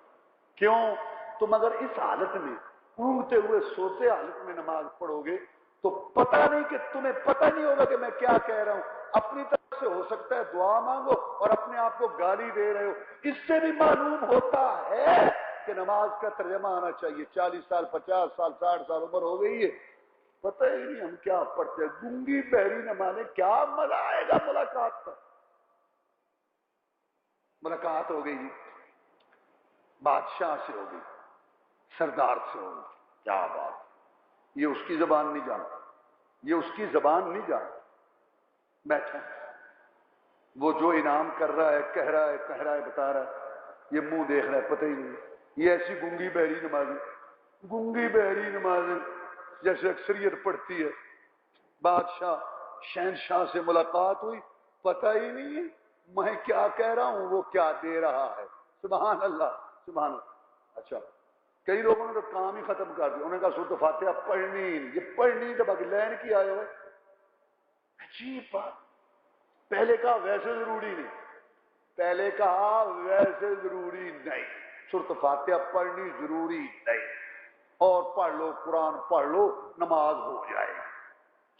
کیوں؟ تم اگر اس حالت میں اونگتے ہوئے سوتے حالت میں نماز پڑھو گے تو پتہ نہیں کہ تمہیں پتہ نہیں ہوگا کہ میں کیا کہہ رہا ہوں، اپنی طرف سے ہو سکتا ہے دعا مانگو اور اپنے آپ کو گالی دے رہے ہو۔ اس سے بھی معلوم ہوتا ہے کہ نماز کا ترجمہ آنا چاہیے۔ 40 سال 50 سال 60 سال عمر ہو گئی ہے، پتہ ہی نہیں ہم کیا پڑھتے، گونگی بہری نمازیں، کیا مزہ آئے گا ملاقات کا۔ ملاقات ہو گئی، بادشاہ سے ہو گئی، سردار سے ہو گئی، کیا بات، یہ اس کی زبان نہیں جانتا، یہ اس کی زبان نہیں جانتا، بیٹھا وہ جو انعام کر رہا ہے کہہ رہا ہے بتا رہا ہے، یہ منہ دیکھ رہا ہے، پتہ ہی نہیں، یہ ایسی گونگی بہری نمازیں جیسے اکثریت پڑھتی ہے۔ بادشاہ شہنشاہ سے ملاقات ہوئی، پتہ ہی نہیں ہے میں کیا کہہ رہا ہوں، وہ کیا دے رہا ہے، سبحان اللہ سبحان اللہ۔ اچھا کئی لوگوں نے تو کام ہی ختم کر دیا، انہوں نے کہا سورۃ فاتحہ پڑھنی، یہ پڑھنی تو باقی لین کی آئے ہوئے، عجیب بات، پہلے کہا ویسے ضروری نہیں، سورۃ فاتحہ پڑھنی ضروری نہیں، اور پڑھ لو قرآن پڑھ لو نماز ہو جائے گی۔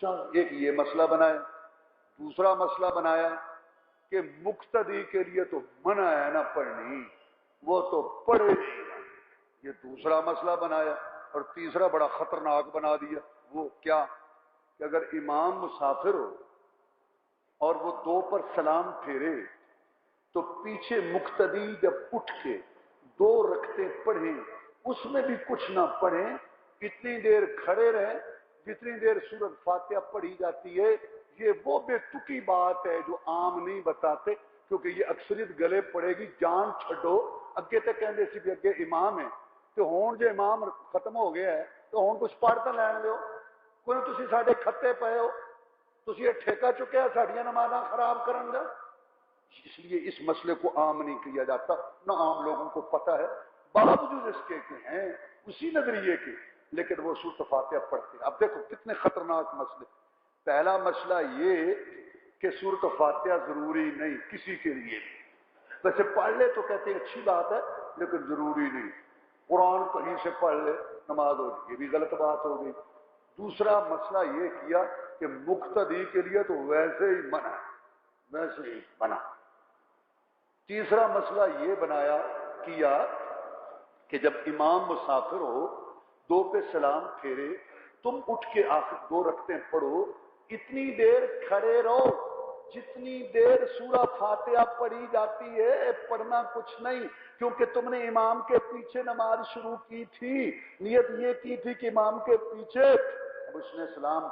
چل ایک یہ مسئلہ بنایا، دوسرا مسئلہ بنایا کہ مقتدی کے لیے تو منع ہے نا پڑھنی، وہ تو پڑھے نہیں، یہ دوسرا مسئلہ بنایا، اور تیسرا بڑا خطرناک بنا دیا، وہ کیا کہ اگر امام مسافر ہو اور وہ دو پر سلام پھیرے تو پیچھے مقتدی جب اٹھ کے 2 رکعتیں پڑھیں اس میں بھی کچھ نہ پڑھیں، اتنی دیر کھڑے رہیں جتنی دیر سورۃ فاتحہ پڑھی جاتی ہے۔ یہ وہ بے تکی بات ہے جو عام نہیں بتاتے، کیونکہ یہ اکثریت گلے پڑے گی، جان چھڈو اگے تے کہندے سی بھی اگے امام ہے تو ہون جو امام ختم ہو گیا ہے تو ہون کچھ پڑھ تو لین دیو، کوئی تسی ساڈے کھتے پئے ہو، تسی یہ ٹھیکہ چکیا ساڈیاں نمازاں خراب کرن دا۔ اس لیے اس مسئلے کو عام نہیں کیا جاتا، نہ عام لوگوں کو پتہ ہے، باوجود اس کے کہ ہیں اسی نظریے کے، لیکن وہ سورۃ فاتحہ پڑھتے ہیں۔ اب دیکھو کتنے خطرناک مسئلے۔ پہلا مسئلہ یہ کہ سورۃ فاتحہ ضروری نہیں کسی کے لیے بھی، ویسے پڑھ لے تو کہتے ہیں اچھی بات ہے لیکن ضروری نہیں، قرآن کہیں سے پڑھ لے نماز ہو جائے، یہ بھی غلط بات ہو گئی۔ دوسرا مسئلہ یہ کیا کہ مقتدی کے لیے تو ویسے ہی منع ہے، ویسے ہی منع۔ تیسرا مسئلہ یہ کیا کہ جب امام مسافر ہو 2 پہ سلام پھیرے، تم اٹھ کے آخر 2 رکعتیں پڑھو، اتنی دیر کھڑے رہو جتنی دیر سورہ فاتحہ پڑھی جاتی ہے، پڑھنا کچھ نہیں، کیونکہ تم نے امام کے پیچھے نماز شروع کی تھی، نیت یہ کی تھی کہ امام کے پیچھے، اب اس نے سلام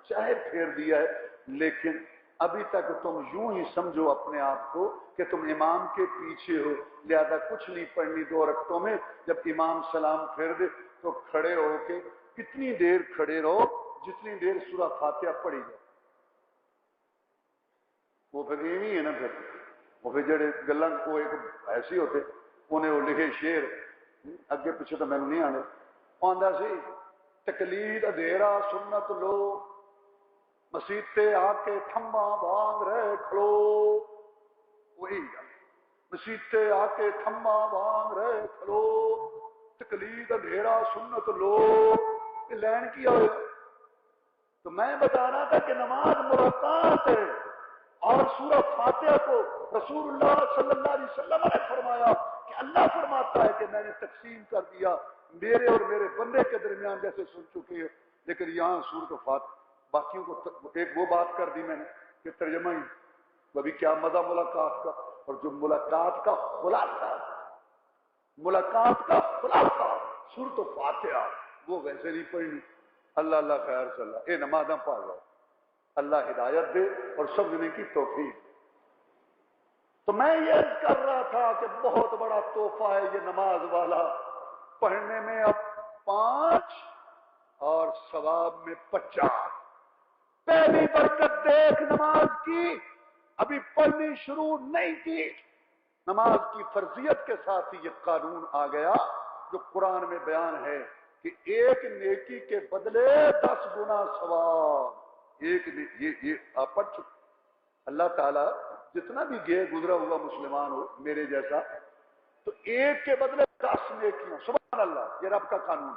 چاہے پھیر دیا ہے لیکن ابھی تک تم یوں ہی سمجھو اپنے آپ کو کہ تم امام کے پیچھے ہو، لہذا کچھ نہیں پڑھنی 2 رکعتوں میں۔ جب امام سلام پھیر دے تو کھڑے ہو کے کتنی دیر کھڑے رہو جتنی دیر سورہ فاتحہ پڑھی جائے۔ وہ پھر یہ نہیں ہے نا، پھر وہ پھر جڑے گلاں کو ایک ایسے ہوتے انہیں وہ لکھے شعر اگے پیچھے تو مینوں نہیں آنے، آندا سی تقلید ادھیرا سنت لو، مسیتے آ کے تھما باندھ رہے کھڑو، وہی مسیتے آ کے تھما باندھ رہے کھڑو، تقلید ادھیرا سنت لو، یہ لین کیا ہوا؟ تو میں بتا رہا تھا کہ نماز مراقبت ہے، اور سورہ فاتحہ کو رسول اللہ صلی اللہ علیہ وسلم نے فرمایا کہ اللہ فرماتا ہے کہ میں نے تقسیم کر دیا میرے اور میرے بندے کے درمیان جیسے سن چکے ہیں، لیکن یہاں سورۃ فاتحہ باقیوں کو ایک وہ بات کر دی میں نے کہ ترجمہ ہی ابھی کیا مزہ ملاقات کا، اور جو ملاقات کا خلاصہ سورۃ فاتحہ وہ ویسے نہیں پڑھنی۔ اللہ اللہ خیر صلی اللہ، اے نمازاں پڑھ رہا اللہ ہدایت دے اور سمجھنے کی توفیق۔ تو میں یہ عرض کر رہا تھا کہ بہت بڑا تحفہ ہے یہ نماز والا، پڑھنے میں اب 5 اور ثواب میں 50۔ پہلی برکت دیکھ نماز کی، ابھی پڑھنی شروع نہیں کی، نماز کی فرضیت کے ساتھ ہی یہ قانون آ گیا جو قرآن میں بیان ہے کہ ایک نیکی کے بدلے 10 گنا ثواب۔ یہ آپ پڑھ چکے۔ اللہ تعالیٰ جتنا بھی گزرا ہوا مسلمان ہو میرے جیسا، تو ایک کے بدلے 10 نیکیاں، سبحان اللہ، یہ رب کا قانون،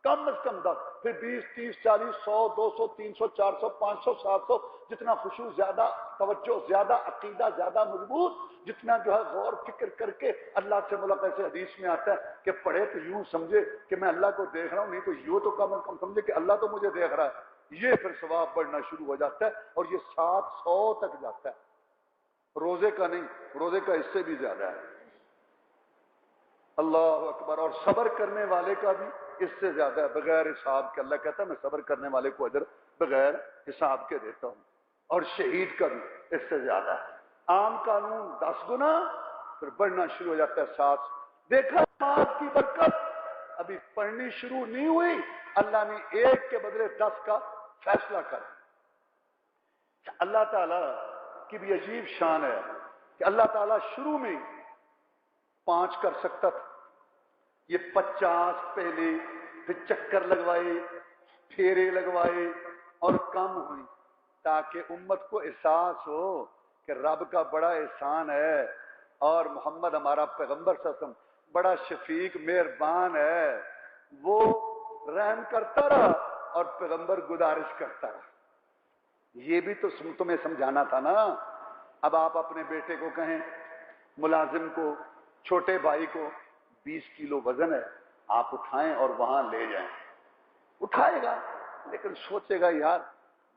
کم از کم 10، پھر 20 30 40 100 200 300 400 500 700، جتنا خشوع زیادہ، توجہ زیادہ، عقیدہ زیادہ مضبوط، جتنا جو ہے غور فکر کر کے اللہ سے ملاقات سے حدیث میں آتا ہے کہ پڑھے تو یوں سمجھے کہ میں اللہ کو دیکھ رہا ہوں، نہیں تو یوں تو کم از کم سمجھے کہ اللہ تو مجھے دیکھ رہا ہے، یہ پھر ثواب بڑھنا شروع ہو جاتا ہے اور یہ 700 تک جاتا ہے۔ روزے کا نہیں، روزے کا اس سے بھی زیادہ ہے۔ اللہ اکبر۔ اور صبر کرنے والے کا بھی اس سے زیادہ ہے، بغیر حساب کے۔ اللہ کہتا ہے میں صبر کرنے والے کو اجر بغیر حساب کے دیتا ہوں۔ اور شہید کا بھی اس سے زیادہ ہے۔ عام قانون 10 گنا، پھر بڑھنا شروع ہو جاتا ہے 7۔ دیکھا نماز کی برکت، ابھی پڑھنی شروع نہیں ہوئی، اللہ نے ایک کے بدلے 10 کا فیصلہ کر دیا۔ اللہ تعالیٰ کی بھی عجیب شان ہے کہ اللہ تعالیٰ شروع میں 5 کر سکتا تھا، یہ 50 پہلے، پھر چکر لگوائے، پھیرے لگوائے اور کم ہوئی، تاکہ امت کو احساس ہو کہ رب کا بڑا احسان ہے اور محمد ہمارا پیغمبر صلی اللہ علیہ وسلم بڑا شفیق مہربان ہے، وہ رحم کرتا رہا اور پیغمبر گزارش کرتا رہا۔ یہ بھی تو تمہیں سمجھانا تھا نا۔ اب آپ اپنے بیٹے کو کہیں، ملازم کو، چھوٹے بھائی کو 20 کلو وزن ہے، آپ اٹھائیں اور وہاں لے جائیں، اٹھائے گا لیکن سوچے گا یار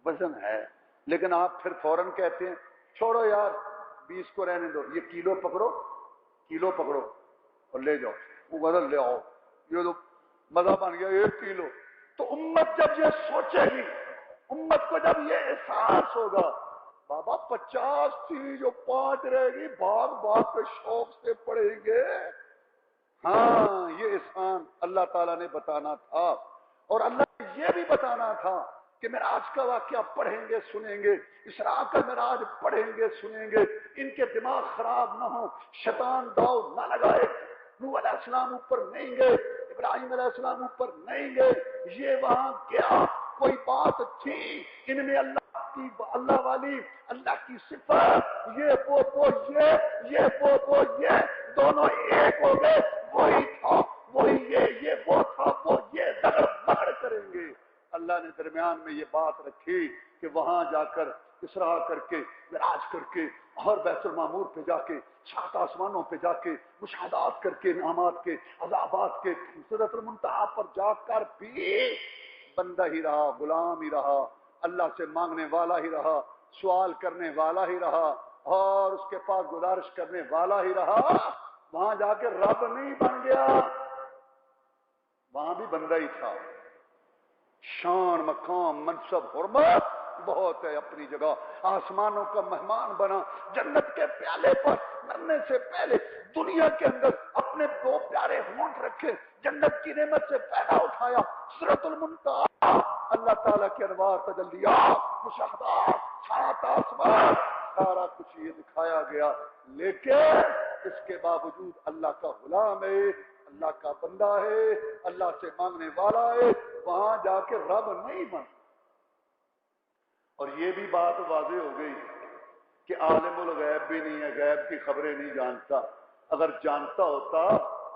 وزن ہے، لیکن آپ پھر فوراً کہتے ہیں چھوڑو یار 20 کو رہنے دو، یہ کلو پکڑو اور لے جاؤ، وہ وزن لے آؤ، یہ تو مزہ بن گیا 1 کلو۔ تو امت جب یہ سوچے گی، امت کو جب یہ احساس ہوگا بابا 50 تھی جو 5 رہے گی، بھاگ کے شوق سے پڑھیں گے۔ ہاں یہ احسان اللہ تعالیٰ نے بتانا تھا، اور اللہ نے یہ بھی بتانا تھا کہ معراج کا واقعہ پڑھیں گے سنیں گے، اسراء کا معراج پڑھیں گے سنیں گے، ان کے دماغ خراب نہ ہو، شیطان داؤ نہ لگائے، نوح علیہ السلام اوپر نہیں گئے، ابراہیم علیہ السلام اوپر نہیں گئے، یہ وہاں گیا، کوئی بات تھی ان میں اللہ والی، اللہ کی صفت، یہ وہ یہ دونوں ایک ہو گئے، وہی تھا وہی یہ وہ تھا وہ یہ، دگڑ بگڑ کریں گے۔ اللہ نے درمیان میں یہ بات رکھی کہ وہاں جا کر اسراء کر کے، معراج کر کے، اور بیت المعمور پہ جا کے، 7 آسمانوں پہ جا کے مشاہدات کر کے، انعامات کے، عذابات کے، سدرۃ المنتہا پر جا کر بھی بندہ ہی رہا، غلام ہی رہا، اللہ سے مانگنے والا ہی رہا، سوال کرنے والا ہی رہا، اور اس کے پاس گزارش کرنے والا ہی رہا۔ وہاں جا کے رب نہیں بن گیا، وہاں بھی بندہ ہی تھا۔ شان، مقام، منصب، حرمت بہت ہے اپنی جگہ، آسمانوں کا مہمان بنا، جنت کے پیالے پر مرنے سے پہلے دنیا کے اندر اپنے 2 پیارے ہونٹ رکھے، جنت کی نعمت سے فائدہ اٹھایا، سدرۃ المنتہا، اللہ تعالیٰ کے انوار تجلیات، مشاہدات، 7 آسمان، سارا کچھ یہ دکھایا گیا، لیکن اس کے باوجود اللہ کا غلام ہے، اللہ کا بندہ ہے، اللہ سے مانگنے والا ہے، وہاں جا کے رب نہیں بن۔ اور یہ بھی بات واضح ہو گئی کہ عالم الغیب بھی نہیں ہے، غیب کی خبریں نہیں جانتا۔ اگر جانتا ہوتا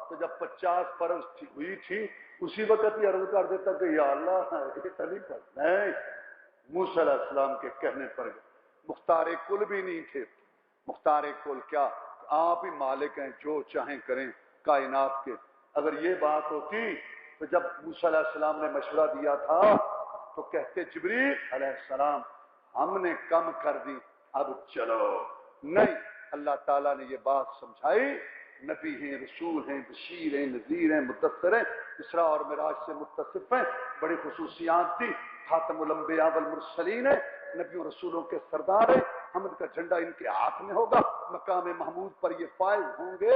تو جب 50 فرض ہوئی تھی اسی وقت ہی عرض کر دیتا کہ یا اللہ یہ نہیں پڑھنا ہے۔ موسیٰ علیہ السلام کے کہنے پر مختار کل بھی نہیں تھے۔ مختار کل کیا؟ آپ ہی مالک ہیں، جو چاہیں کریں کائنات کے۔ اگر یہ بات ہوتی تو جب موسیٰ علیہ السلام نے مشورہ دیا تھا تو کہتے جبریل علیہ السلام ہم نے کم کر دی، اب چلو۔ نہیں، اللہ تعالیٰ نے یہ بات سمجھائی، نبی ہیں، رسول ہیں، بشیر ہیں، نذیر ہیں، مدثر ہیں، اسراء اور معراج سے متصف ہیں، بڑی خصوصیات تھی، خاتم الانبیاء والمرسلین ہے، نبیوں رسولوں کے سردار ہیں، حمد کا جھنڈا ان کے ہاتھ میں ہوگا، مقام محمود پر یہ فائز ہوں گے۔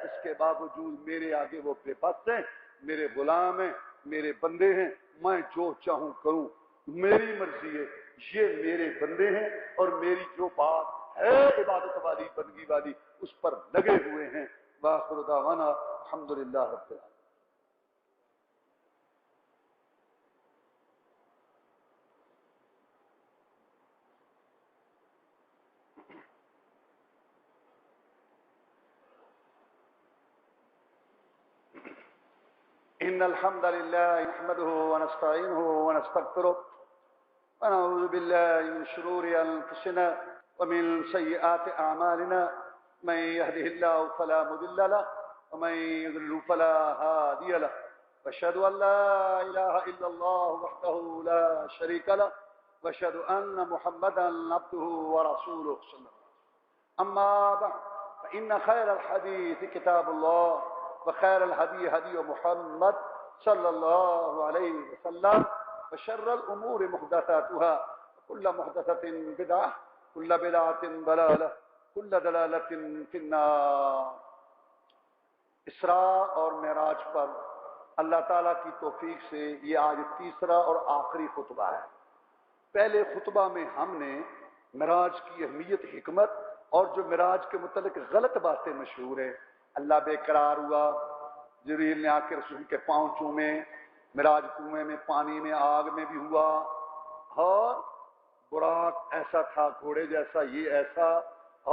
اس کے باوجود میرے آگے وہ بے بس ہیں، میرے غلام ہیں، میرے بندے ہیں، میں جو چاہوں کروں، میری مرضی ہے، یہ میرے بندے ہیں اور میری جو بات ہے عبادت والی بندگی والی اس پر لگے ہوئے ہیں۔ وآخر دعوانا الحمدللہ رب العالمین۔ إن الحمد لله نحمده ونستعينه ونستغفره ونعوذ بالله من شرور أنفسنا ومن سيئات أعمالنا، من يهده الله فلا مضل له ومن يضلل فلا هادي له، وأشهد أن لا إله إلا الله وحده لا شريك له، وأشهد أن محمدا عبده ورسوله صلى الله عليه وسلم. أما بعد فإن خير الحديث كتاب الله، وخير الهدي هدي محمد صلى الله عليه وسلم، وشر الأمور محدثاتها، وكل محدثة بدعة، كل بدعة ضلالة، كل ضلالة في النار۔ اسراء اور معراج پر اللہ تعالیٰ کی توفیق سے یہ آج تیسرا اور آخری خطبہ ہے۔ پہلے خطبہ میں ہم نے معراج کی اہمیت، حکمت اور جو معراج کے متعلق غلط باتیں مشہور ہیں، اللہ بے قرار ہوا، جبریل نے آ کے رسول کے پاؤں چومے، معراج کنویں میں، پانی میں، آگ میں بھی ہوا، اور براق ایسا تھا گھوڑے جیسا، یہ ایسا،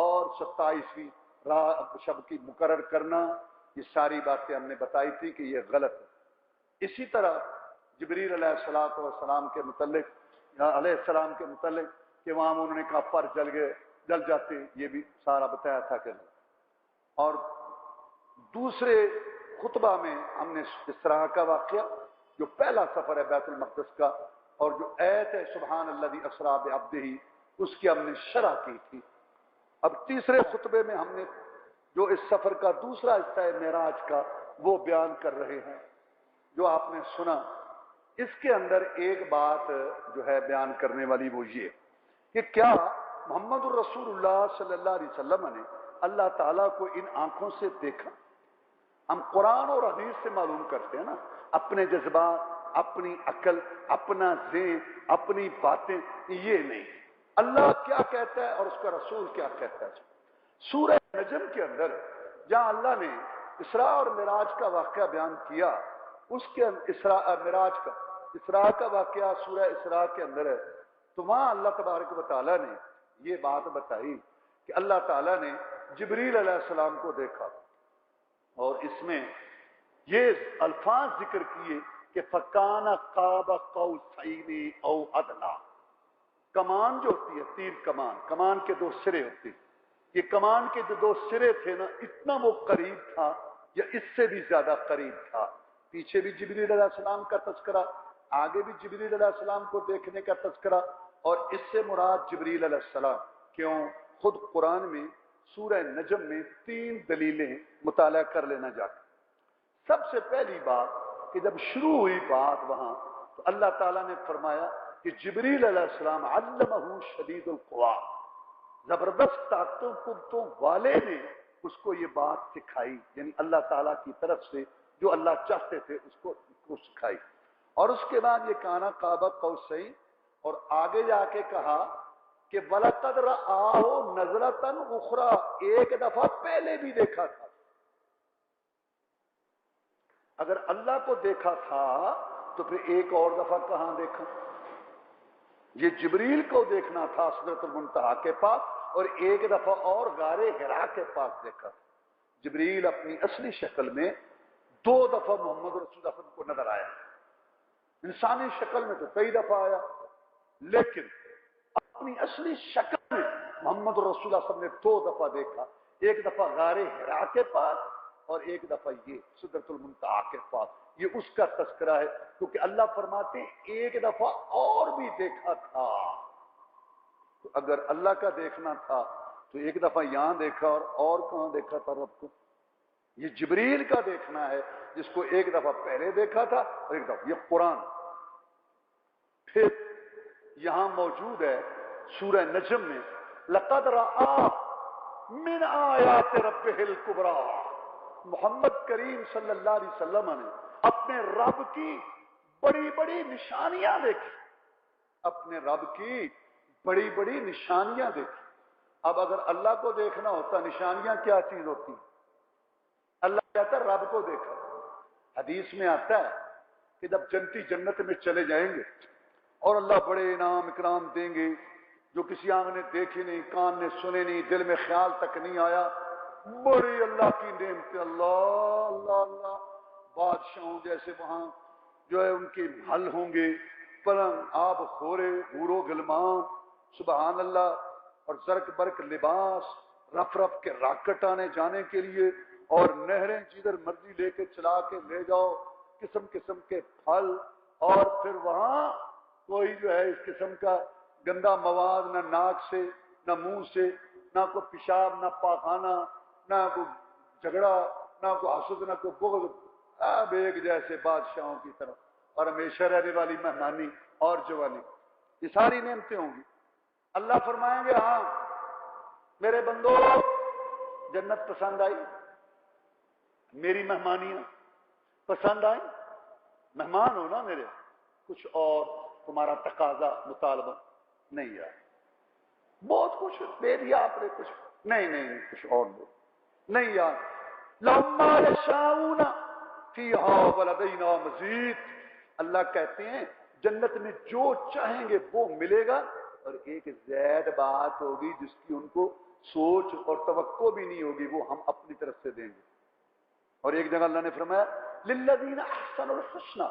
اور 27ویں شب کی مقرر کرنا، یہ ساری باتیں ہم نے بتائی تھی کہ یہ غلط ہے۔ اسی طرح جبریل علیہ السلام کے متعلق کہ وہاں انہوں نے کہا پر جل جاتے، یہ بھی سارا بتایا تھا کہ اور دوسرے خطبہ میں ہم نے اسراء کا واقعہ، جو پہلا سفر ہے بیت المقدس کا، اور جو آیت ہے سبحان الذی اسریٰ بعبدہ، اس کی ہم نے شرح کی تھی۔ اب تیسرے خطبے میں ہم نے جو اس سفر کا دوسرا حصہ ہے معراج کا، وہ بیان کر رہے ہیں، جو آپ نے سنا۔ اس کے اندر ایک بات جو ہے بیان کرنے والی وہ یہ کہ کیا محمد الرسول اللہ صلی اللہ علیہ وسلم نے اللہ تعالیٰ کو ان آنکھوں سے دیکھا؟ ہم قرآن اور حدیث سے معلوم کرتے ہیں نا، اپنے جذبات، اپنی عقل، اپنا ذہن، اپنی باتیں، یہ نہیں۔ اللہ کیا کہتا ہے اور اس کا رسول کیا کہتا ہے۔ سورہ نجم کے اندر جہاں اللہ نے اسراء اور معراج کا واقعہ بیان کیا، اس کے اسراء کا واقعہ سورہ اسراء کے اندر ہے، تو وہاں اللہ تبارک و تعالیٰ نے یہ بات بتائی کہ اللہ تعالیٰ نے جبریل علیہ السلام کو دیکھا، اور اس میں یہ الفاظ ذکر کیے کہ فَكَانَ قَابَ قَوْسَيْنِ أَوْ أَدْنَىٰ۔ کمان جو ہوتی ہے، تیر کمان کے دو سرے ہوتے ہیں، یہ کمان کے جو دو سرے تھے نا، اتنا وہ قریب تھا یا اس سے بھی زیادہ قریب تھا۔ پیچھے بھی جبریل علیہ السلام کا تذکرہ، آگے بھی جبریل علیہ السلام کو دیکھنے کا تذکرہ، اور اس سے مراد جبریل علیہ السلام۔ کیوں؟ خود قرآن میں سورہ نجم میں 3 دلیلیں مطالعہ کر لینا جاتا۔ سب سے پہلی بات کہ جب شروع ہوئی بات وہاں، تو اللہ تعالیٰ نے فرمایا کہ جبریل علیہ السلام علمہ شدید القوا، زبردست طاقتوں قوتوں والے نے اس کو یہ بات سکھائی، یعنی اللہ تعالیٰ کی طرف سے جو اللہ چاہتے تھے اس کو سکھائی۔ اور اس کے بعد یہ کانا قاب قوسین، اور آگے جا کے کہا کہ وَلَقَدْ رَآهُ نَزْلَةً أُخْرَىٰ، ایک دفعہ پہلے بھی دیکھا تھا۔ اگر اللہ کو دیکھا تھا تو پھر ایک اور دفعہ کہاں دیکھا؟ یہ جبریل کو دیکھنا تھا سدرۃ المنتہا کے پاس، اور ایک دفعہ اور غار حرا کے پاس دیکھا۔ جبریل اپنی اصلی شکل میں 2 دفعہ محمد رسول اللہ صلی اللہ علیہ وسلم کو نظر آیا، انسانی شکل میں تو کئی دفعہ آیا، لیکن اپنی اصلی شکل میں محمد رسول اللہ صلی اللہ علیہ وسلم نے 2 دفعہ دیکھا، ایک دفعہ غار حرا کے پاس اور ایک دفعہ یہ سدرۃ المنتہا کے پاس۔ یہ اس کا تذکرہ ہے، کیونکہ اللہ فرماتے ہیں ایک دفعہ اور بھی دیکھا تھا۔ تو اگر اللہ کا دیکھنا تھا تو ایک دفعہ یہاں دیکھا اور کہاں دیکھا تھا رب کو؟ یہ جبریل کا دیکھنا ہے، جس کو ایک دفعہ پہلے دیکھا تھا اور ایک دفعہ۔ یہ قرآن پھر یہاں موجود ہے سورہ نجم میں لقد رأى من آیات ربہ الکبریٰ، محمد کریم صلی اللہ علیہ وسلم نے اپنے رب کی بڑی بڑی نشانیاں دیکھی، اپنے رب کی بڑی بڑی نشانیاں دیکھی۔ اب اگر اللہ کو دیکھنا ہوتا نشانیاں کیا چیز ہوتی؟ اللہ کہتا ہے رب کو دیکھا۔ حدیث میں آتا ہے کہ جب جنتی جنت میں چلے جائیں گے اور اللہ بڑے انعام اکرام دیں گے جو کسی آنکھ نے دیکھی نہیں، کان نے سنے نہیں، دل میں خیال تک نہیں آیا، بڑی اللہ کی نعمتیں، اللہ اللہ اللہ، بادشاہوں جیسے وہاں جو ہے ان کے محل ہوں گے، پلنگ آب خورے حور و غلمان، سبحان اللہ، اور زرق برق لباس، رف رف کے راکٹ آنے جانے کے لیے، اور نہریں جدھر مرضی لے کے چلا کے لے جاؤ، قسم قسم کے پھل، اور پھر وہاں کوئی جو ہے اس قسم کا گندا مواد نہ ناک سے نہ منہ سے، نہ کوئی پیشاب نہ پاخانہ، نہ کوئی جھگڑا، نہ کوئی حسد نہ کوئی بغض، اب ایک جیسے بادشاہوں کی طرف، اور ہمیشہ رہنے والی مہمانی اور جوانی، یہ ساری نعمتیں ہوں گی۔ اللہ فرمائیں گے ہاں میرے بندو جنت پسند آئی، میری مہمانیاں پسند آئی، مہمان ہو نا میرے، کچھ اور تمہارا تقاضا مطالبہ نہیں آیا، بہت کچھ دے دیا آپ نے، کچھ نہیں کچھ اور دو نہیں یار، لما یشاؤون فیہا ولدینا مزید، اللہ کہتے ہیں جنت میں جو چاہیں گے وہ ملے گا، اور ایک زائد بات ہوگی جس کی ان کو سوچ اور توقع بھی نہیں ہوگی، وہ ہم اپنی طرف سے دیں گے۔ اور ایک جگہ اللہ نے فرمایا للذین احسنوا الحسنى،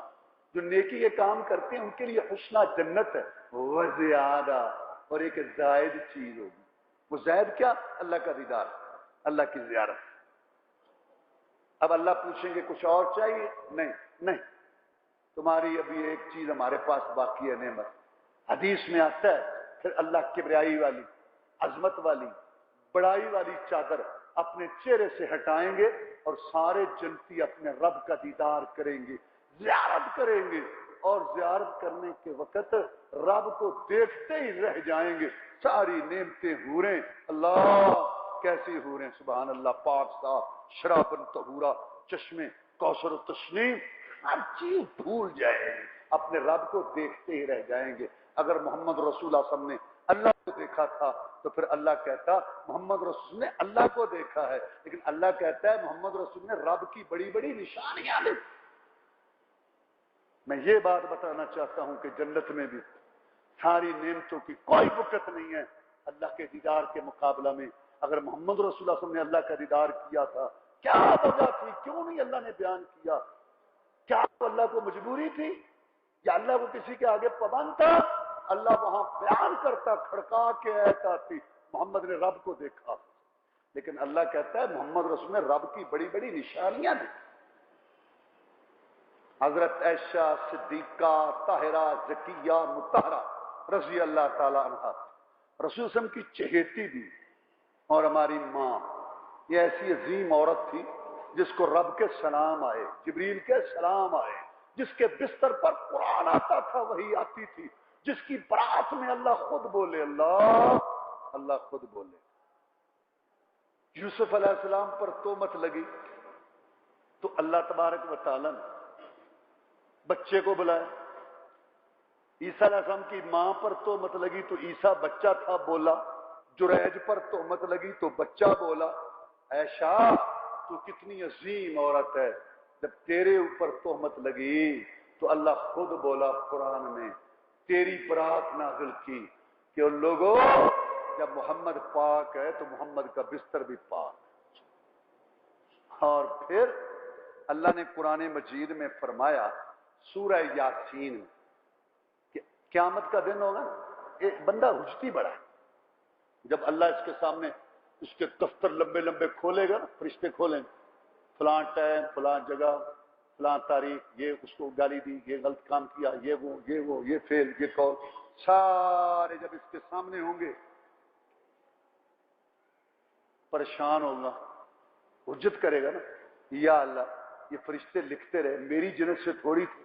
جو نیکی کے کام کرتے ہیں ان کے لیے حسنہ جنت ہے، وزیادہ، اور ایک زائد چیز ہوگی، وہ زائد کیا؟ اللہ کا دیدار، اللہ کی زیارت۔ اب اللہ پوچھیں گے کچھ اور چاہیے؟ نہیں، تمہاری ابھی ایک چیز ہمارے پاس باقی ہے، نعمت۔ حدیث میں آتا ہے پھر اللہ کبریائی والی، عظمت والی، بڑائی والی چادر اپنے چہرے سے ہٹائیں گے اور سارے جنتی اپنے رب کا دیدار کریں گے، زیارت کریں گے، اور زیارت کرنے کے وقت رب کو دیکھتے ہی رہ جائیں گے، ساری نعمتیں حوریں، اللہ کیسی حوریں، سبحان اللہ، پاک صاف، شرابن طہورا، چشمے کوثر و تشنیم، ہر چیز بھول جائیں گے، اپنے رب کو دیکھتے ہی رہ جائیں گے۔ اگر محمد رسول اللہ صلی اللہ علیہ وسلم نے اللہ کو دیکھا تھا تو پھر اللہ کہتا محمد رسول نے اللہ کو دیکھا ہے، لیکن اللہ کہتا ہے محمد رسول نے رب کی بڑی بڑی نشانیاں دیکھی۔ میں یہ بات بتانا چاہتا ہوں کہ جنت میں بھی ساری نعمتوں کی کوئی بکت نہیں ہے اللہ کے دیدار کے مقابلہ میں۔ اگر محمد رسول اللہ صلی اللہ علیہ وسلم نے اللہ کا دیدار کیا تھا، کیا وجہ تھی، کیوں نہیں اللہ نے بیان کیا؟ کیا اللہ کو مجبوری تھی یا اللہ کو کسی کے آگے پابند تھا؟ اللہ وہاں بیان کرتا، کھڑکا کے ایت آتی محمد نے رب کو دیکھا، لیکن اللہ کہتا ہے محمد رسول نے رب کی بڑی بڑی نشانیاں دیکھی۔ حضرت عائشہ صدیقہ طاہرہ زکیہ مطہرہ رضی اللہ تعالی عنہا، رسول صلی اللہ علیہ وسلم کی چہیتی بھی اور ہماری ماں، یہ ایسی عظیم عورت تھی جس کو رب کے سلام آئے، جبریل کے سلام آئے، جس کے بستر پر قرآن آتا تھا، وہی آتی تھی، جس کی برات میں اللہ خود بولے، اللہ خود بولے۔ یوسف علیہ السلام پر تہمت لگی تو اللہ تبارک و تعالی نے بچے کو بلایا۔ عیسیٰ علیہ السلام کی ماں پر تہمت لگی تو عیسیٰ بچہ تھا، بولا۔ جریج پر تہمت لگی تو بچہ بولا۔ عائشہ تو کتنی عظیم عورت ہے، جب تیرے اوپر تہمت لگی تو اللہ خود بولا قرآن میں، تیری برات نازل کی کہ ان لوگوں جب محمد پاک ہے تو محمد کا بستر بھی پاک۔ اور پھر اللہ نے قرآن مجید میں فرمایا سورہ یاسین کہ قیامت کا دن ہوگا، ایک بندہ رجتی بڑا ہے، جب اللہ اس کے سامنے اس کے دفتر لمبے لمبے کھولے گا نا، فرشتے کھولیں گے، فلاں ٹائم فلاں جگہ فلاں تاریخ، یہ اس کو گالی دی، یہ غلط کام کیا، یہ فیل، یہ کال، سارے جب اس کے سامنے ہوں گے پریشان ہوگا، حجت کرے گا نا، یا اللہ یہ فرشتے لکھتے رہے، میری جنت سے تھوڑی تھی،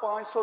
500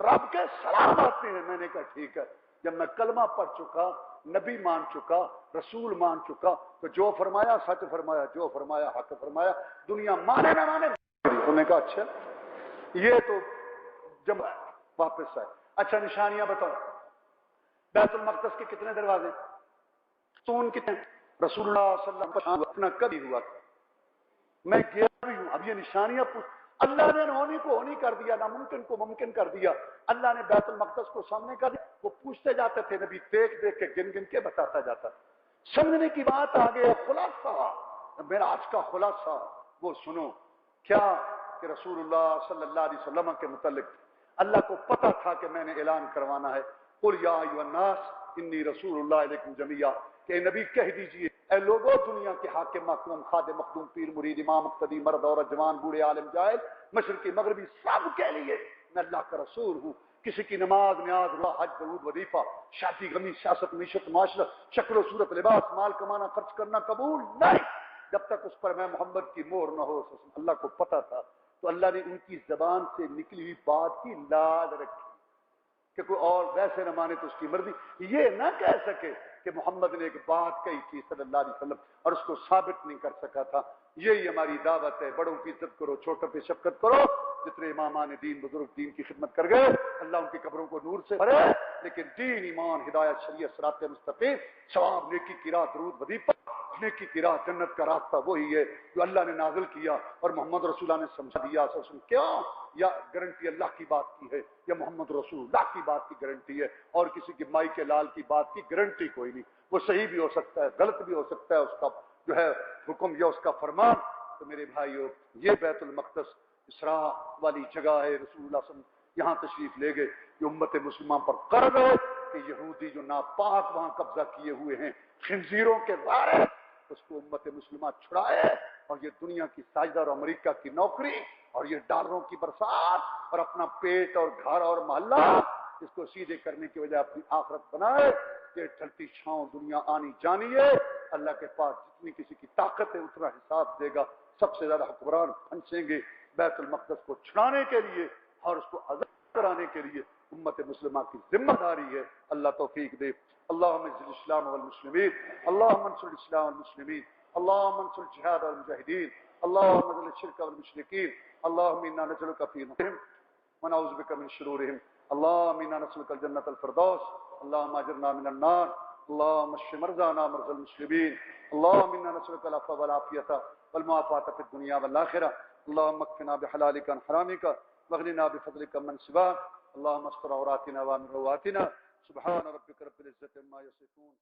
رب کے سلام آتے ہیں۔ میں نے کہا ٹھیک ہے، جب میں کلمہ پڑھ چکا، نبی مان چکا، رسول مان چکا، تو جو فرمایا سچ فرمایا، جو فرمایا حق فرمایا، دنیا مانے نہ مانے۔ انہوں نے کہا اچھا یہ تو جب واپس آئے، اچھا نشانیاں بتاؤ، بیت المقدس کے کتنے دروازے، ستون کتنے؟ رسول اللہ صلی اللہ علیہ وسلم اپنا کبھی ہوا تھا، میں گیا بھی ہوں۔ اب یہ نشانیاں اللہ نے ہونی کو ہونی کر دیا، ناممکن کو ممکن کر دیا۔ اللہ نے بیت المقدس کو سامنے کر دیا، وہ پوچھتے جاتے تھے، نبی دیکھ دیکھ کے گن گن کے بتاتا جاتا۔ سمجھنے کی بات آگے خلاصہ، معراج کا خلاصہ وہ سنو کیا کہ رسول اللہ صلی اللہ علیہ وسلم کے متعلق اللہ کو پتا تھا کہ میں نے اعلان کروانا ہے، قل یا ایھا الناس انی رسول اللہ علیکم جمیعا، کہ نبی کہہ دیجئے اے لوگوں، دنیا کے حاکم محکوم خادم مخدوم پیر مرید امام مقتدی مرد عورت جوان بوڑھے عالم جاہل مشرقی مغربی سب کے لیے میں اللہ کا رسول ہوں۔ کسی کی نماز نیاز اللہ حج درود وظیفہ شادی غمی سیاست معیشت معاشرت شکل و صورت لباس مال کمانا خرچ کرنا قبول نہیں جب تک اس پر میں محمد کی مہر نہ ہو۔ اللہ کو پتا تھا، تو اللہ نے ان کی زبان سے نکلی ہوئی بات کی لاج رکھی کہ کوئی اور ویسے نہ مانے تو اس کی مرضی، یہ نہ کہہ سکے کہ محمد نے ایک بات کہی تھی صلی اللہ علیہ وسلم اور اس کو ثابت نہیں کر سکا تھا۔ یہی ہماری دعوت ہے، بڑوں کی عزت کرو، چھوٹوں پہ شفقت کرو۔ جتنے امامان دین بزرگ دین کی خدمت کر گئے، اللہ ان کی قبروں کو نور سے بھرے، لیکن دین ایمان ہدایت شریعت صراط مستقیم ثواب نیکی کی راہ درود وظیفہ نیکی کی راہ جنت کا راستہ وہی ہے جو اللہ نے نازل کیا اور محمد رسول اللہ نے سمجھا دیا۔ کیوں؟ یا گارنٹی اللہ کی بات کی ہے یا محمد رسول اللہ کی بات کی گارنٹی ہے، اور کسی کی مائی کے لال کی بات کی گارنٹی کوئی نہیں۔ وہ صحیح بھی ہو سکتا ہے، غلط بھی ہو سکتا ہے، اس کا جو ہے حکم یا اس کا فرمان۔ تو میرے بھائیو، یہ بیت المقدس اسراء والی جگہ ہے، رسول اللہ صلی اللہ علیہ وسلم یہاں تشریف لے گئے۔ یہ امت مسلمان پر قرض ہے کہ یہودی جو ناپاک وہاں قبضہ کیے ہوئے ہیں خنزیروں کے وارث، اس کو امت مسلمہ چھڑائے، اور یہ دنیا کی ساجدہ اور امریکہ کی نوکری اور یہ ڈالروں کی برسات اور اپنا پیٹ اور گھر اور محلہ اس کو سیدھے کرنے کی وجہ اپنی آخرت بنائے۔ یہ ٹھلتی چھاؤں دنیا آنی جانی ہے، اللہ کے پاس جتنی کسی کی طاقت ہے اتنا حساب دے گا۔ سب سے زیادہ حکمران پھنسیں گے بیت المقدس کو چھڑانے کے لیے اور اس کو آزاد کرانے کے لیے امت مسلمہ کی ذمہ داری ہے۔ اللہ توفیق دے۔ اللہم اعز الاسلام والمسلمین، اللہم انصر الاسلام والمسلمین، اللہم انصر الجہاد والمجاہدین، اللہم اذل الشرک والمشرکین، اللہم انا نسألک فی نورہم ونعوذ بک من شرورہم، اللہم انا نسألک الجنة الفردوس، اللہم اجرنا من النار، اللہم اشف مرضانا مرضى المسلمین، اللہم انا نسألک العفو والعافیۃ والمعافاۃ فی الدنیا والآخرہ، اللہم اکفنا بحلالک عن حرامک واغننا بفضلک من سواک، اللہم استر عوراتنا وامن رواتنا، سبحان ربک رب العزة عما یصفون۔